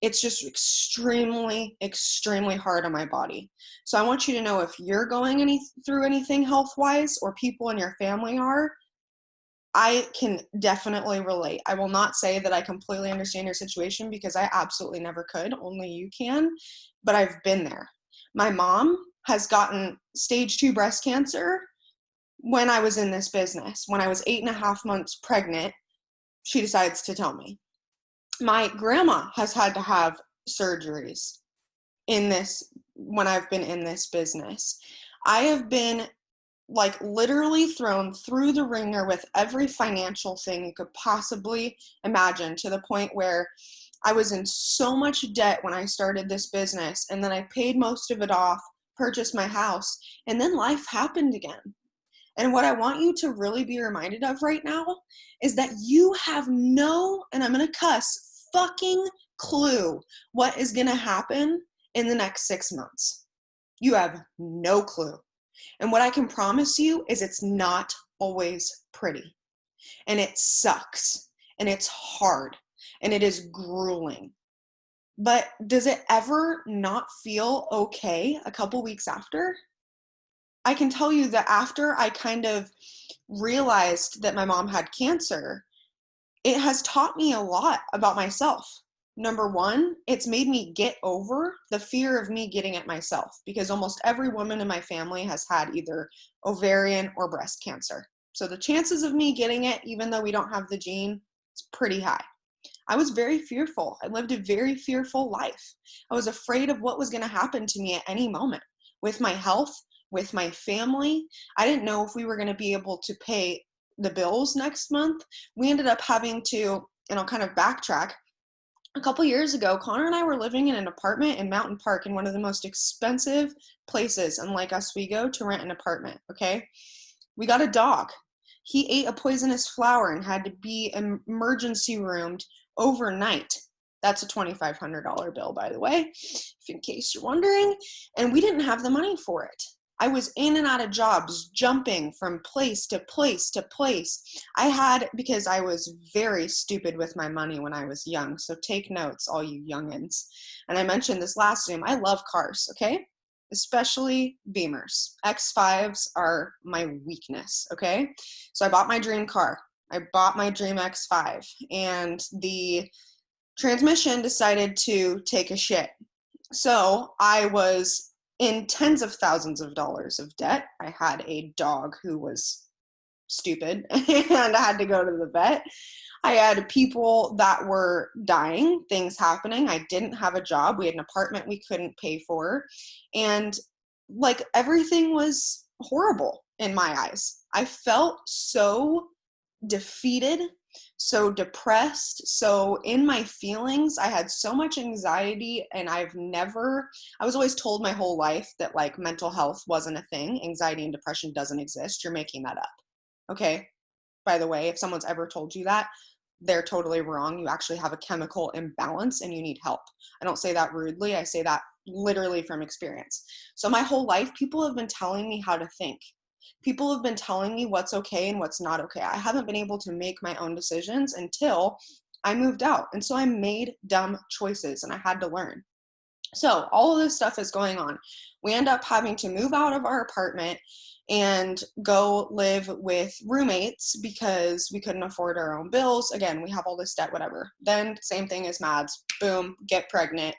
It's just extremely, extremely hard on my body. So I want you to know, if you're going through anything health-wise, or people in your family are, I can definitely relate. I will not say that I completely understand your situation because I absolutely never could. Only you can. But I've been there. My mom has gotten stage 2 breast cancer when I was in this business. When I was 8.5 months pregnant, she decides to tell me. My grandma has had to have surgeries when I've been in this business. I have been like literally thrown through the ringer with every financial thing you could possibly imagine, to the point where I was in so much debt when I started this business, and then I paid most of it off, purchased my house, and then life happened again. And what I want you to really be reminded of right now is that you have no, and I'm going to cuss, fucking clue what is going to happen in the next 6 months. You have no clue. And what I can promise you is it's not always pretty. and it sucks and it's hard and it is grueling. But does it ever not feel okay a couple weeks after? I can tell you that after I kind of realized that my mom had cancer, it has taught me a lot about myself. Number one, it's made me get over the fear of me getting it myself, because almost every woman in my family has had either ovarian or breast cancer. So the chances of me getting it, even though we don't have the gene, is pretty high. I was very fearful. I lived a very fearful life. I was afraid of what was going to happen to me at any moment with my health, with my family. I didn't know if we were going to be able to pay the bills next month. We ended up having to, and I'll kind of backtrack. A couple years ago, Connor and I were living in an apartment in Mountain Park, in one of the most expensive places in Lake Oswego to rent an apartment, okay? We got a dog. He ate a poisonous flower and had to be emergency roomed overnight. That's a $2,500 bill, by the way, in case you're wondering. And we didn't have the money for it. I was in and out of jobs, jumping from place to place to place. Because I was very stupid with my money when I was young. So take notes, all you youngins. And I mentioned this last Zoom, I love cars, okay? Especially Beamers. X5s are my weakness, okay? So I bought my dream car. I bought my dream X5, and the transmission decided to take a shit. So I was in tens of thousands of dollars of debt. I had a dog who was stupid and I had to go to the vet. I had people that were dying, things happening. I didn't have a job. We had an apartment we couldn't pay for. And like everything was horrible in my eyes. I felt so defeated, so depressed, so in my feelings. I had so much anxiety, and I was always told my whole life that like mental health wasn't a thing. Anxiety and depression doesn't exist. You're making that up. Okay? By the way, if someone's ever told you that, they're totally wrong. You actually have a chemical imbalance and you need help. I don't say that rudely. I say that literally from experience. So my whole life, people have been telling me how to think. People have been telling me what's okay and what's not okay. I haven't been able to make my own decisions until I moved out. And so I made dumb choices and I had to learn. So all of this stuff is going on. We end up having to move out of our apartment and go live with roommates because we couldn't afford our own bills. Again, we have all this debt, whatever. Then same thing as Mads, boom, get pregnant,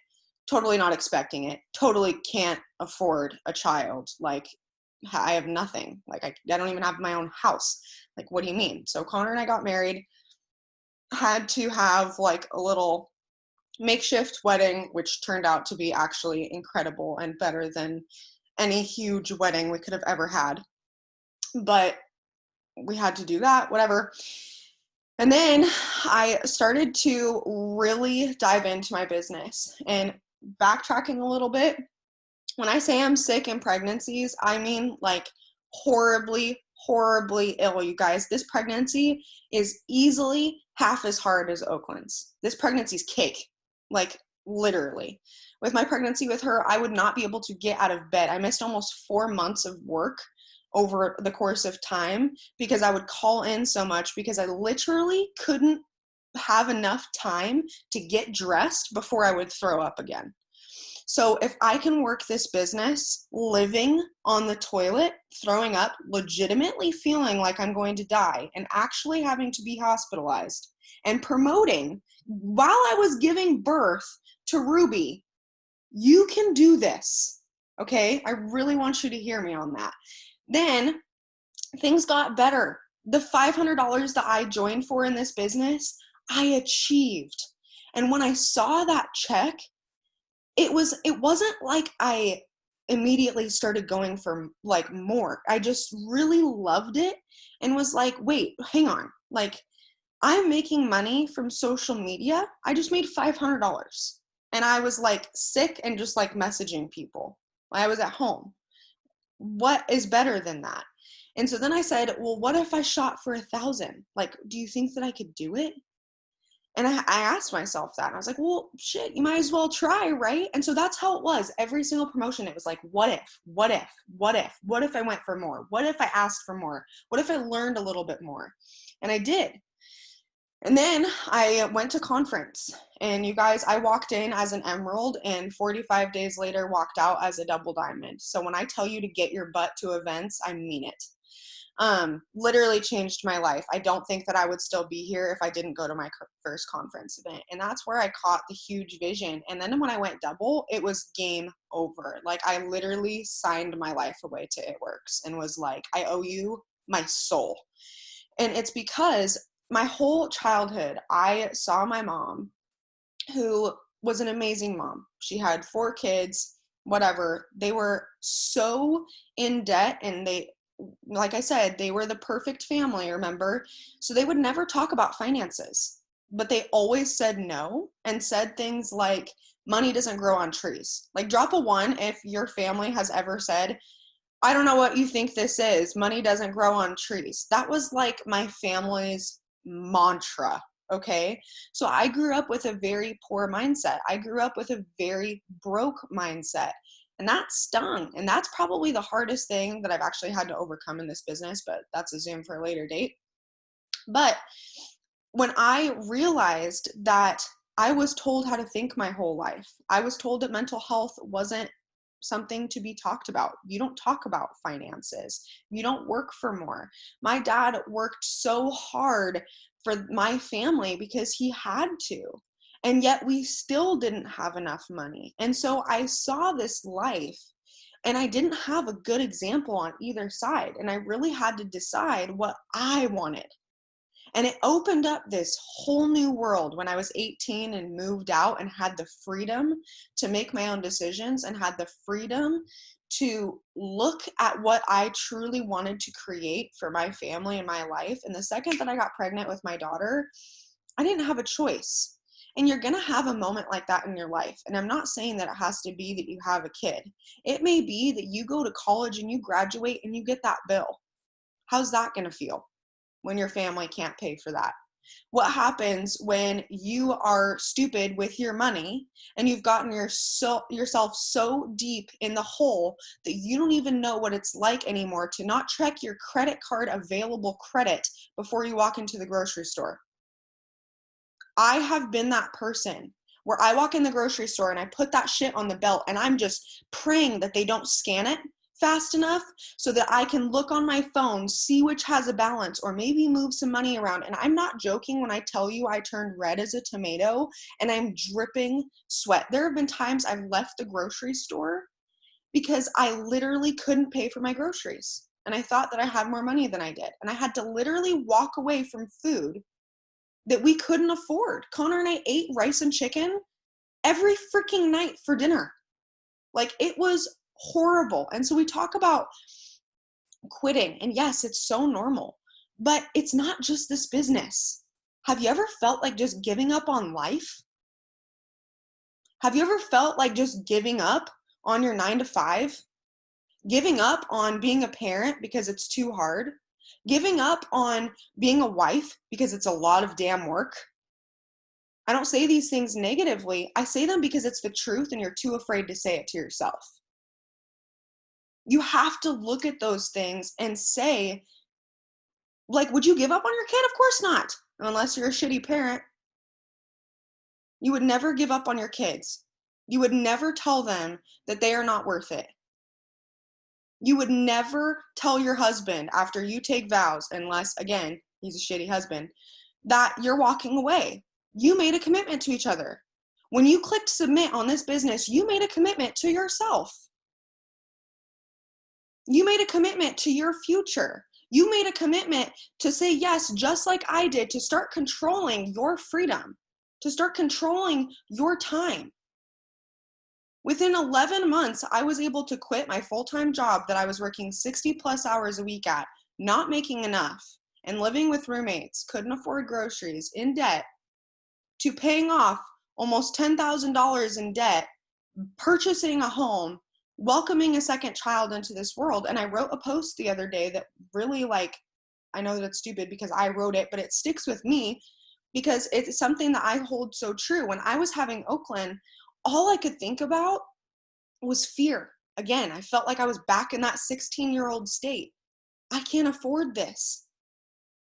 totally not expecting it, totally can't afford a child. Like I have nothing. Like I don't even have my own house. Like, what do you mean? So Connor and I got married, had to have like a little makeshift wedding, which turned out to be actually incredible and better than any huge wedding we could have ever had. But we had to do that, whatever. And then I started to really dive into my business. And backtracking a little bit, when I say I'm sick in pregnancies, I mean like horribly, horribly ill, you guys. This pregnancy is easily half as hard as Oakland's. This pregnancy's cake, like literally. With my pregnancy with her, I would not be able to get out of bed. I missed almost 4 months of work over the course of time because I would call in so much because I literally couldn't have enough time to get dressed before I would throw up again. So if I can work this business living on the toilet, throwing up, legitimately feeling like I'm going to die, and actually having to be hospitalized, and promoting while I was giving birth to Ruby, you can do this, okay? I really want you to hear me on that. Then things got better. The $500 that I joined for in this business, I achieved. And when I saw that check, it wasn't like I immediately started going for like more. I just really loved it and was like, wait, hang on. Like, I'm making money from social media. I just made $500. And I was like sick and just like messaging people. I was at home. What is better than that? And so then I said, well, what if I shot for 1,000? Like, do you think that I could do it? And I asked myself that, and I was like, well, shit, you might as well try, right? And so that's how it was. Every single promotion, it was like, what if I went for more? What if I asked for more? What if I learned a little bit more? And I did. And then I went to conference, and you guys, I walked in as an emerald and 45 days later walked out as a double diamond. So when I tell you to get your butt to events, I mean it. Literally changed my life. I don't think that I would still be here if I didn't go to my first conference event. And that's where I caught the huge vision. And then when I went double, it was game over. Like, I literally signed my life away to It Works and was like, I owe you my soul. And it's because my whole childhood, I saw my mom, who was an amazing mom. She had 4 kids, whatever. They were so in debt, and they, like I said, they were the perfect family, remember? So they would never talk about finances, but they always said no and said things like, money doesn't grow on trees. Like, drop a 1 if your family has ever said, I don't know what you think this is. Money doesn't grow on trees. That was like my family's mantra. Okay. So I grew up with a very poor mindset. I grew up with a very broke mindset. And that stung. And that's probably the hardest thing that I've actually had to overcome in this business, but that's a Zoom for a later date. But when I realized that I was told how to think my whole life, I was told that mental health wasn't something to be talked about. You don't talk about finances. You don't work for more. My dad worked so hard for my family because he had to. And yet we still didn't have enough money. And so I saw this life, and I didn't have a good example on either side. And I really had to decide what I wanted. And it opened up this whole new world when I was 18 and moved out and had the freedom to make my own decisions and had the freedom to look at what I truly wanted to create for my family and my life. And the second that I got pregnant with my daughter, I didn't have a choice. And you're going to have a moment like that in your life. And I'm not saying that it has to be that you have a kid. It may be that you go to college and you graduate and you get that bill. How's that going to feel when your family can't pay for that? What happens when you are stupid with your money and you've gotten yourself so deep in the hole that you don't even know what it's like anymore to not check your credit card available credit before you walk into the grocery store? I have been that person where I walk in the grocery store and I put that shit on the belt and I'm just praying that they don't scan it fast enough so that I can look on my phone, see which has a balance, or maybe move some money around. And I'm not joking when I tell you I turned red as a tomato and I'm dripping sweat. There have been times I've left the grocery store because I literally couldn't pay for my groceries. And I thought that I had more money than I did. And I had to literally walk away from food that we couldn't afford. Connor and I ate rice and chicken every freaking night for dinner. Like, it was horrible. And so we talk about quitting, and yes, it's so normal, but it's not just this business. Have you ever felt like just giving up on life? Have you ever felt like just giving up on your 9 to 5? Giving up on being a parent because it's too hard? Giving up on being a wife because it's a lot of damn work? I don't say these things negatively. I say them because it's the truth and you're too afraid to say it to yourself. You have to look at those things and say, like, would you give up on your kid? Of course not, unless you're a shitty parent. You would never give up on your kids. You would never tell them that they are not worth it. You would never tell your husband after you take vows, unless, again, he's a shitty husband, that you're walking away. You made a commitment to each other. When you clicked submit on this business, you made a commitment to yourself. You made a commitment to your future. You made a commitment to say yes, just like I did, to start controlling your freedom, to start controlling your time. Within 11 months, I was able to quit my full-time job that I was working 60 plus hours a week at, not making enough, and living with roommates, couldn't afford groceries, in debt, to paying off almost $10,000 in debt, purchasing a home, welcoming a second child into this world. And I wrote a post the other day that really, like, I know that it's stupid because I wrote it, but it sticks with me. because it's something that I hold so true. When I was having Oakland, all I could think about was fear. Again, I felt like I was back in that 16-year-old state. I can't afford this.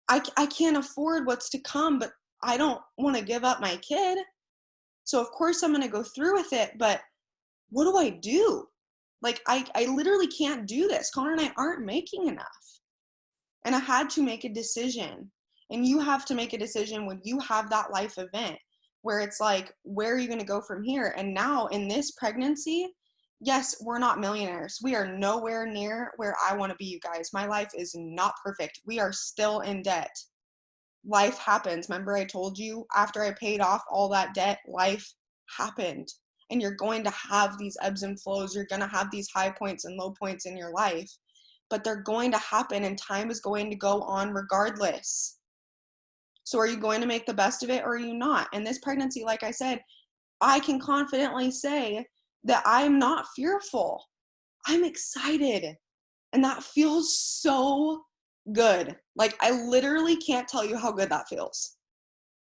I can't afford what's to come, but I don't want to give up my kid. So of course I'm going to go through with it, but what do I do? Like, I literally can't do this. Connor and I aren't making enough. And I had to make a decision. And you have to make a decision when you have that life event where it's like, where are you going to go from here? And now in this pregnancy, yes, we're not millionaires. We are nowhere near where I want to be, you guys. My life is not perfect. We are still in debt. Life happens. Remember I told you after I paid off all that debt, life happened. And you're going to have these ebbs and flows. You're going to have these high points and low points in your life. But they're going to happen, and time is going to go on regardless. So are you going to make the best of it, or are you not? And this pregnancy, like I said, I can confidently say that I'm not fearful. I'm excited. And that feels so good. Like, I literally can't tell you how good that feels.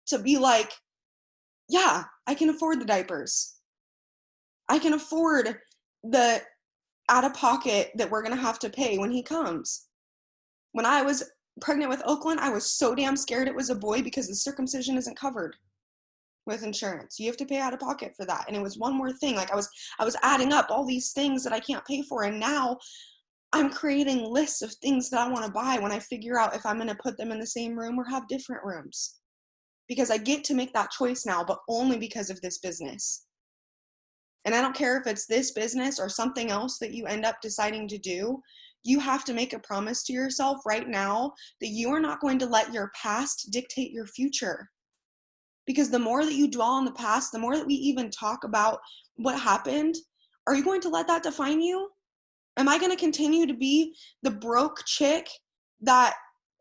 To be like, yeah, I can afford the diapers. I can afford the out of pocket that we're going to have to pay when he comes. When I was pregnant with Oakland, I was so damn scared it was a boy because the circumcision isn't covered with insurance. You have to pay out of pocket for that. And it was one more thing. Like, I was adding up all these things that I can't pay for. And now I'm creating lists of things that I want to buy when I figure out if I'm going to put them in the same room or have different rooms. Because I get to make that choice now, but only because of this business. And I don't care if it's this business or something else that you end up deciding to do. You have to make a promise to yourself right now that you are not going to let your past dictate your future. Because the more that you dwell on the past, the more that we even talk about what happened, are you going to let that define you? Am I going to continue to be the broke chick that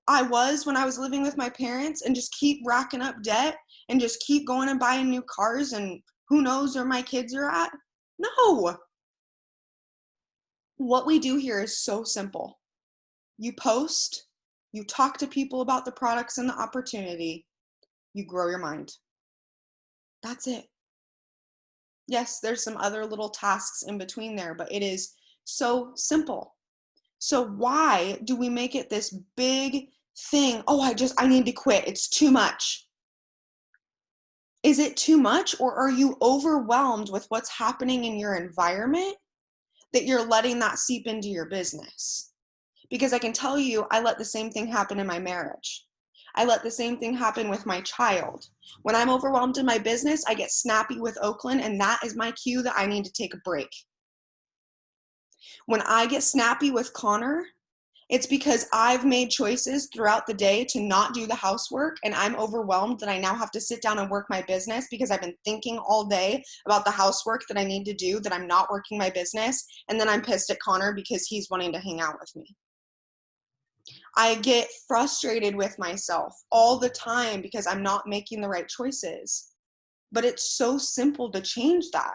I was when I was living with my parents and just keep racking up debt and just keep going and buying new cars and who knows where my kids are at? No. What we do here is so simple. You post, you talk to people about the products and the opportunity, you grow your mind. That's it. Yes, there's some other little tasks in between there, but it is so simple. So why do we make it this big thing? Oh, I need to quit. It's too much. Is it too much, or are you overwhelmed with what's happening in your environment that you're letting that seep into your business? Because I can tell you, I let the same thing happen in my marriage. I let the same thing happen with my child. When I'm overwhelmed in my business, I get snappy with Oakland, and that is my cue that I need to take a break. When I get snappy with Connor, it's because I've made choices throughout the day to not do the housework, and I'm overwhelmed that I now have to sit down and work my business because I've been thinking all day about the housework that I need to do, that I'm not working my business, and then I'm pissed at Connor because he's wanting to hang out with me. I get frustrated with myself all the time because I'm not making the right choices. But it's so simple to change that.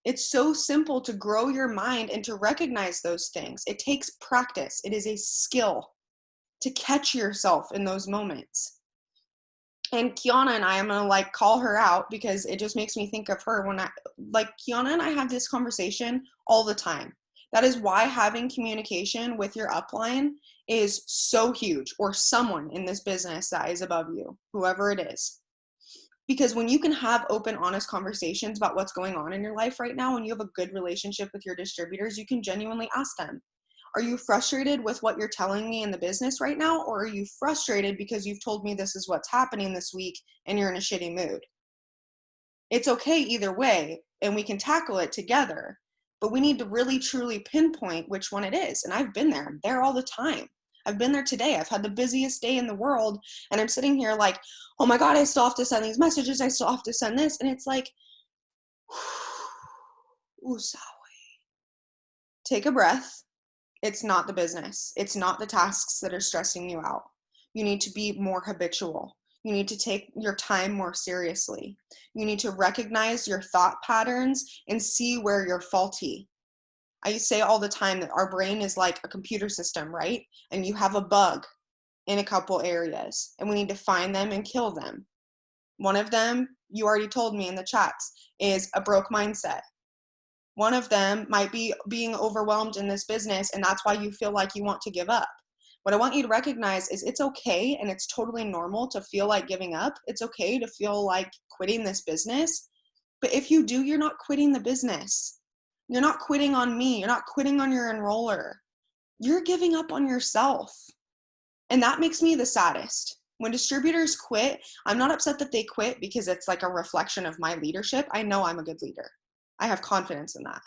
It's so simple to grow your mind and to recognize those things. It takes practice. It is a skill to catch yourself in those moments. And Kiana and I'm going to call her out because it just makes me think of her when Kiana and I have this conversation all the time. That is why having communication with your upline is so huge, or someone in this business that is above you, whoever it is. Because when you can have open, honest conversations about what's going on in your life right now, and you have a good relationship with your distributors, you can genuinely ask them, are you frustrated with what you're telling me in the business right now? Or are you frustrated because you've told me this is what's happening this week and you're in a shitty mood? It's okay either way, and we can tackle it together, but we need to really truly pinpoint which one it is. And I've been there. I'm there all the time. I've been there today. I've had the busiest day in the world, and I'm sitting here like, oh my God, I still have to send these messages. I still have to send this. And it's like, Usawe. Take a breath. It's not the business. It's not the tasks that are stressing you out. You need to be more habitual. You need to take your time more seriously. You need to recognize your thought patterns and see where you're faulty. I say all the time that our brain is like a computer system, right? And you have a bug in a couple areas, and we need to find them and kill them. One of them, you already told me in the chats, is a broke mindset. One of them might be being overwhelmed in this business, and that's why you feel like you want to give up. What I want you to recognize is it's okay, and it's totally normal to feel like giving up. It's okay to feel like quitting this business. But if you do, you're not quitting the business. You're not quitting on me. You're not quitting on your enroller. You're giving up on yourself. And that makes me the saddest. When distributors quit, I'm not upset that they quit because it's like a reflection of my leadership. I know I'm a good leader. I have confidence in that.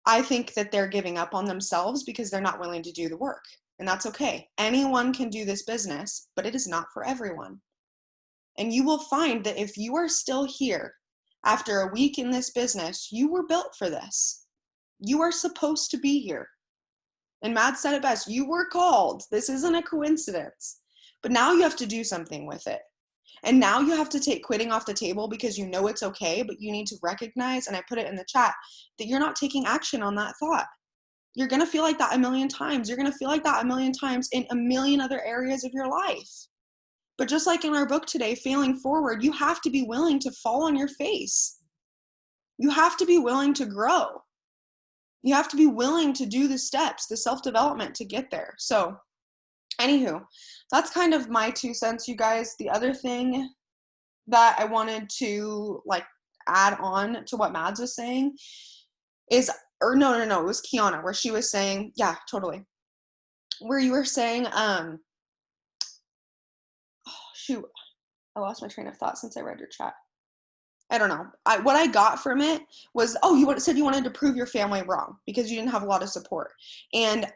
I think that they're giving up on themselves because they're not willing to do the work. And that's okay. Anyone can do this business, but it is not for everyone. And you will find that if you are still here after a week in this business, you were built for this. You are supposed to be here. And Matt said it best, you were called. This isn't a coincidence. But now you have to do something with it. And now you have to take quitting off the table because you know it's okay, but you need to recognize, and I put it in the chat, that you're not taking action on that thought. You're going to feel like that a million times. You're going to feel like that a million times in a million other areas of your life. But just like in our book today, Failing Forward, you have to be willing to fall on your face. You have to be willing to grow. You have to be willing to do the steps, the self-development to get there. So, anywho, that's kind of my 2 cents, you guys. The other thing that I wanted to add on to what Mads was saying is, no, it was Kiana, where she was saying, yeah, totally. Where you were saying, oh, shoot, I lost my train of thought since I read your chat. I don't know. What I got from it was, you said you wanted to prove your family wrong because you didn't have a lot of support. And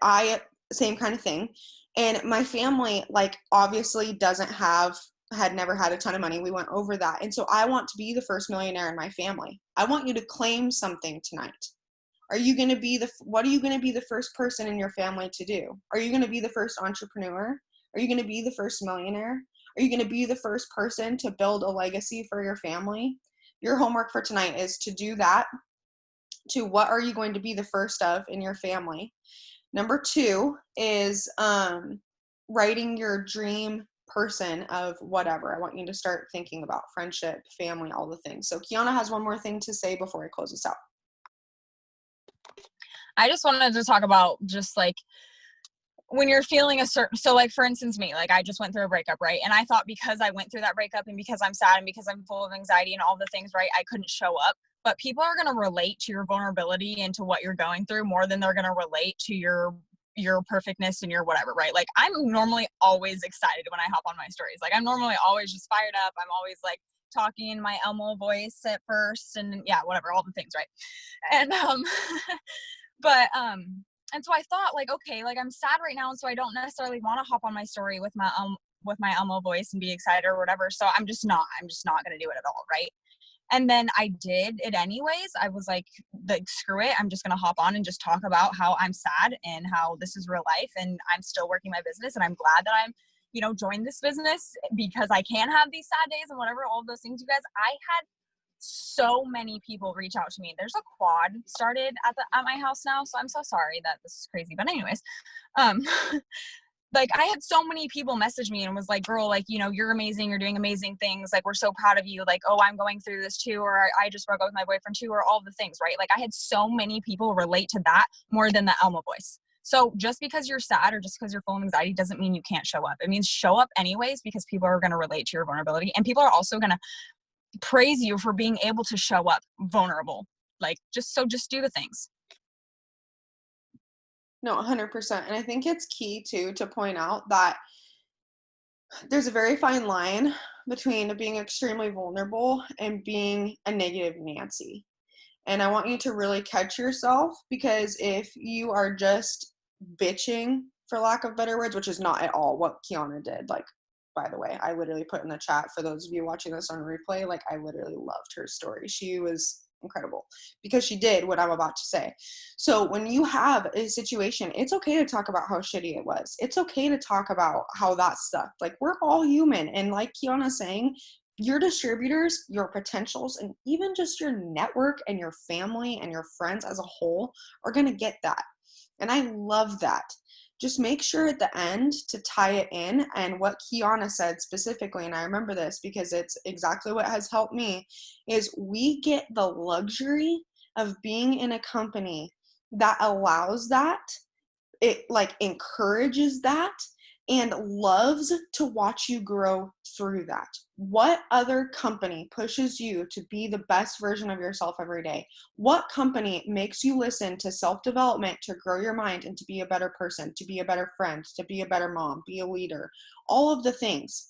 same kind of thing. And my family, obviously had never had a ton of money. We went over that. And so I want to be the first millionaire in my family. I want you to claim something tonight. What are you going to be the first person in your family to do? Are you going to be the first entrepreneur? Are you going to be the first millionaire? Are you going to be the first person to build a legacy for your family? Your homework for tonight is to do that. To what are you going to be the first of in your family? Number 2 is writing your dream person of whatever. I want you to start thinking about friendship, family, all the things. So Kiana has one more thing to say before I close this out. I just wanted to talk about just when you're feeling a certain, so for instance, me, I just went through a breakup, right? And I thought because I went through that breakup and because I'm sad and because I'm full of anxiety and all the things, right, I couldn't show up. But people are going to relate to your vulnerability and to what you're going through more than they're going to relate to your perfectness and your whatever, right? I'm normally always excited when I hop on my stories. I'm normally always just fired up. I'm always talking in my Elmo voice at first and yeah, whatever, all the things, right? And but and so I thought okay, I'm sad right now, and so I don't necessarily want to hop on my story with my Elmo voice and be excited or whatever. So I'm just not going to do it at all, right? And then I did it anyways. I was like, screw it. I'm just going to hop on and just talk about how I'm sad and how this is real life and I'm still working my business. And I'm glad that I'm, joined this business because I can have these sad days and whatever, all of those things, you guys. I had so many people reach out to me. There's a quad started at my house now. So I'm so sorry that this is crazy. But anyways, I had so many people message me and was like, girl, you're amazing. You're doing amazing things. We're so proud of you. Oh, I'm going through this too. Or I just broke up with my boyfriend too, or all the things, right? I had so many people relate to that more than the Elmo voice. So just because you're sad or just because you're full of anxiety doesn't mean you can't show up. It means show up anyways, because people are going to relate to your vulnerability and people are also going to praise you for being able to show up vulnerable. Just do the things. No, 100%. And I think it's key too to point out that there's a very fine line between being extremely vulnerable and being a negative Nancy. And I want you to really catch yourself, because if you are just bitching, for lack of better words, which is not at all what Kiana did. By the way, I literally put in the chat for those of you watching this on replay, I literally loved her story. She was incredible because she did what I'm about to say. So when you have a situation, it's okay to talk about how shitty it was. It's okay to talk about how that sucked. We're all human. And like Kiana's saying, your distributors, your potentials, and even just your network and your family and your friends as a whole are going to get that. And I love that. just make sure at the end to tie it in. And what Kiana said specifically, and I remember this because it's exactly what has helped me, is we get the luxury of being in a company that allows that. It like encourages that and loves to watch you grow through that. What other company pushes you to be the best version of yourself every day? What company makes you listen to self-development to grow your mind and to be a better person, to be a better friend, to be a better mom, be a leader, all of the things.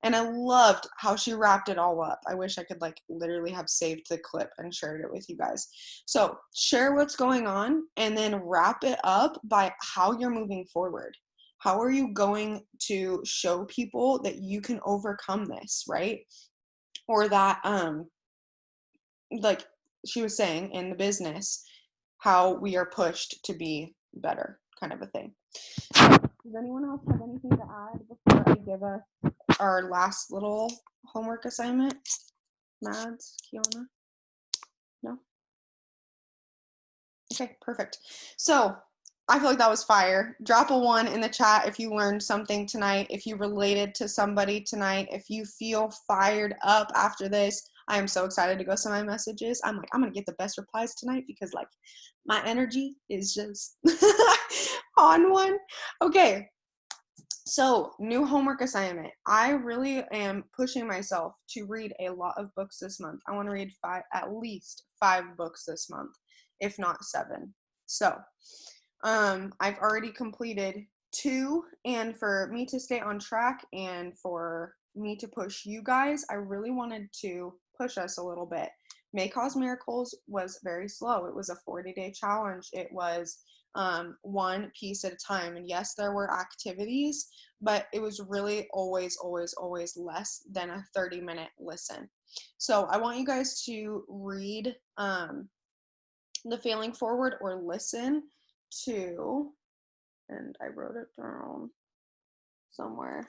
And I loved how she wrapped it all up. I wish I could like literally have saved the clip and shared it with you guys. So share what's going on and then wrap it up by how you're moving forward. How are you going to show people that you can overcome this, right? Or that, like she was saying in the business, how we are pushed to be better, kind of a thing. So, does anyone else have anything to add before I give us our last little homework assignment? Mads, Kiana? No? Okay, perfect. So I feel like that was fire. Drop a 1 in the chat if you learned something tonight, if you related to somebody tonight, if you feel fired up after this. I am so excited to go send my messages. I'm like, I'm going to get the best replies tonight because like my energy is just on one. Okay. So, new homework assignment. I really am pushing myself to read a lot of books this month. I want to read at least 5 books this month, if not 7. So, I've already completed 2, and for me to stay on track and for me to push you guys, I really wanted to push us a little bit. May Cause Miracles was very slow. It was a 40-day challenge. It was one piece at a time. And yes, there were activities, but it was really always less than a 30-minute listen. So I want you guys to read the Failing Forward or listen to, and I wrote it down somewhere.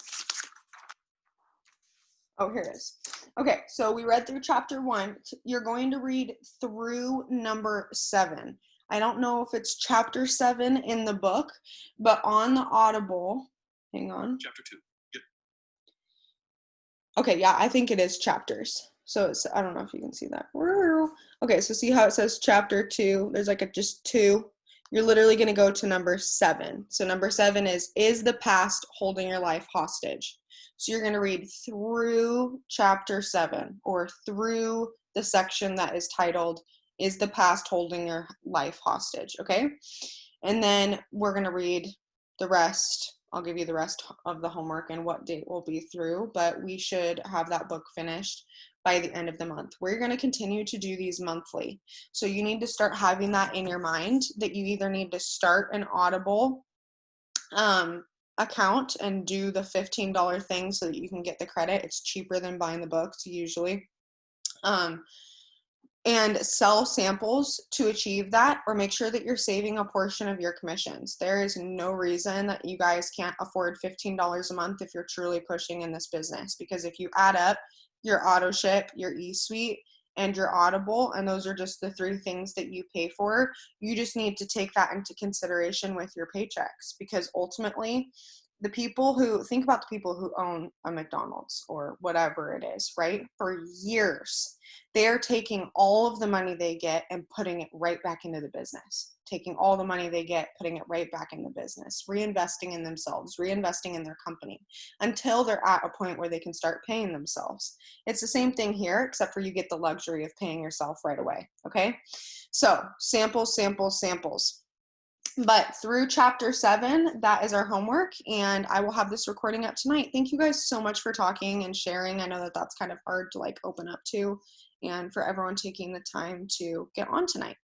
Oh, here it is. Okay, so we read through chapter 1. You're going to read through number 7. I don't know if it's chapter 7 in the book, but on the Audible, hang on. Chapter 2. Yep. Okay, yeah, I think it is chapters. So it's, I don't know if you can see that. Okay, so see how it says chapter 2? There's like a just 2. You're literally going to go to number 7. So number 7 is the past holding your life hostage? So you're going to read through chapter 7 or through the section that is titled, Is the Past Holding Your Life Hostage? Okay. And then we're going to read the rest. I'll give you the rest of the homework and what date we'll be through, but we should have that book finished by the end of the month. We're going to continue to do these monthly. So you need to start having that in your mind that you either need to start an Audible account and do the $15 thing so that you can get the credit. It's cheaper than buying the books usually. And sell samples to achieve that, or make sure that you're saving a portion of your commissions. There is no reason that you guys can't afford $15 a month if you're truly pushing in this business, because if you add up your auto ship, your eSuite, and your Audible, and those are just the 3 things that you pay for, you just need to take that into consideration with your paychecks, because ultimately think about the people who own a McDonald's or whatever it is, right? For years, they're taking all of the money they get and putting it right back into the business, taking all the money they get, putting it right back in the business, reinvesting in themselves, reinvesting in their company until they're at a point where they can start paying themselves. It's the same thing here, except for you get the luxury of paying yourself right away. Okay. So samples. But through chapter 7, that is our homework, and I will have this recording up tonight. Thank you guys so much for talking and sharing. I know that that's kind of hard to like open up to, and for everyone taking the time to get on tonight.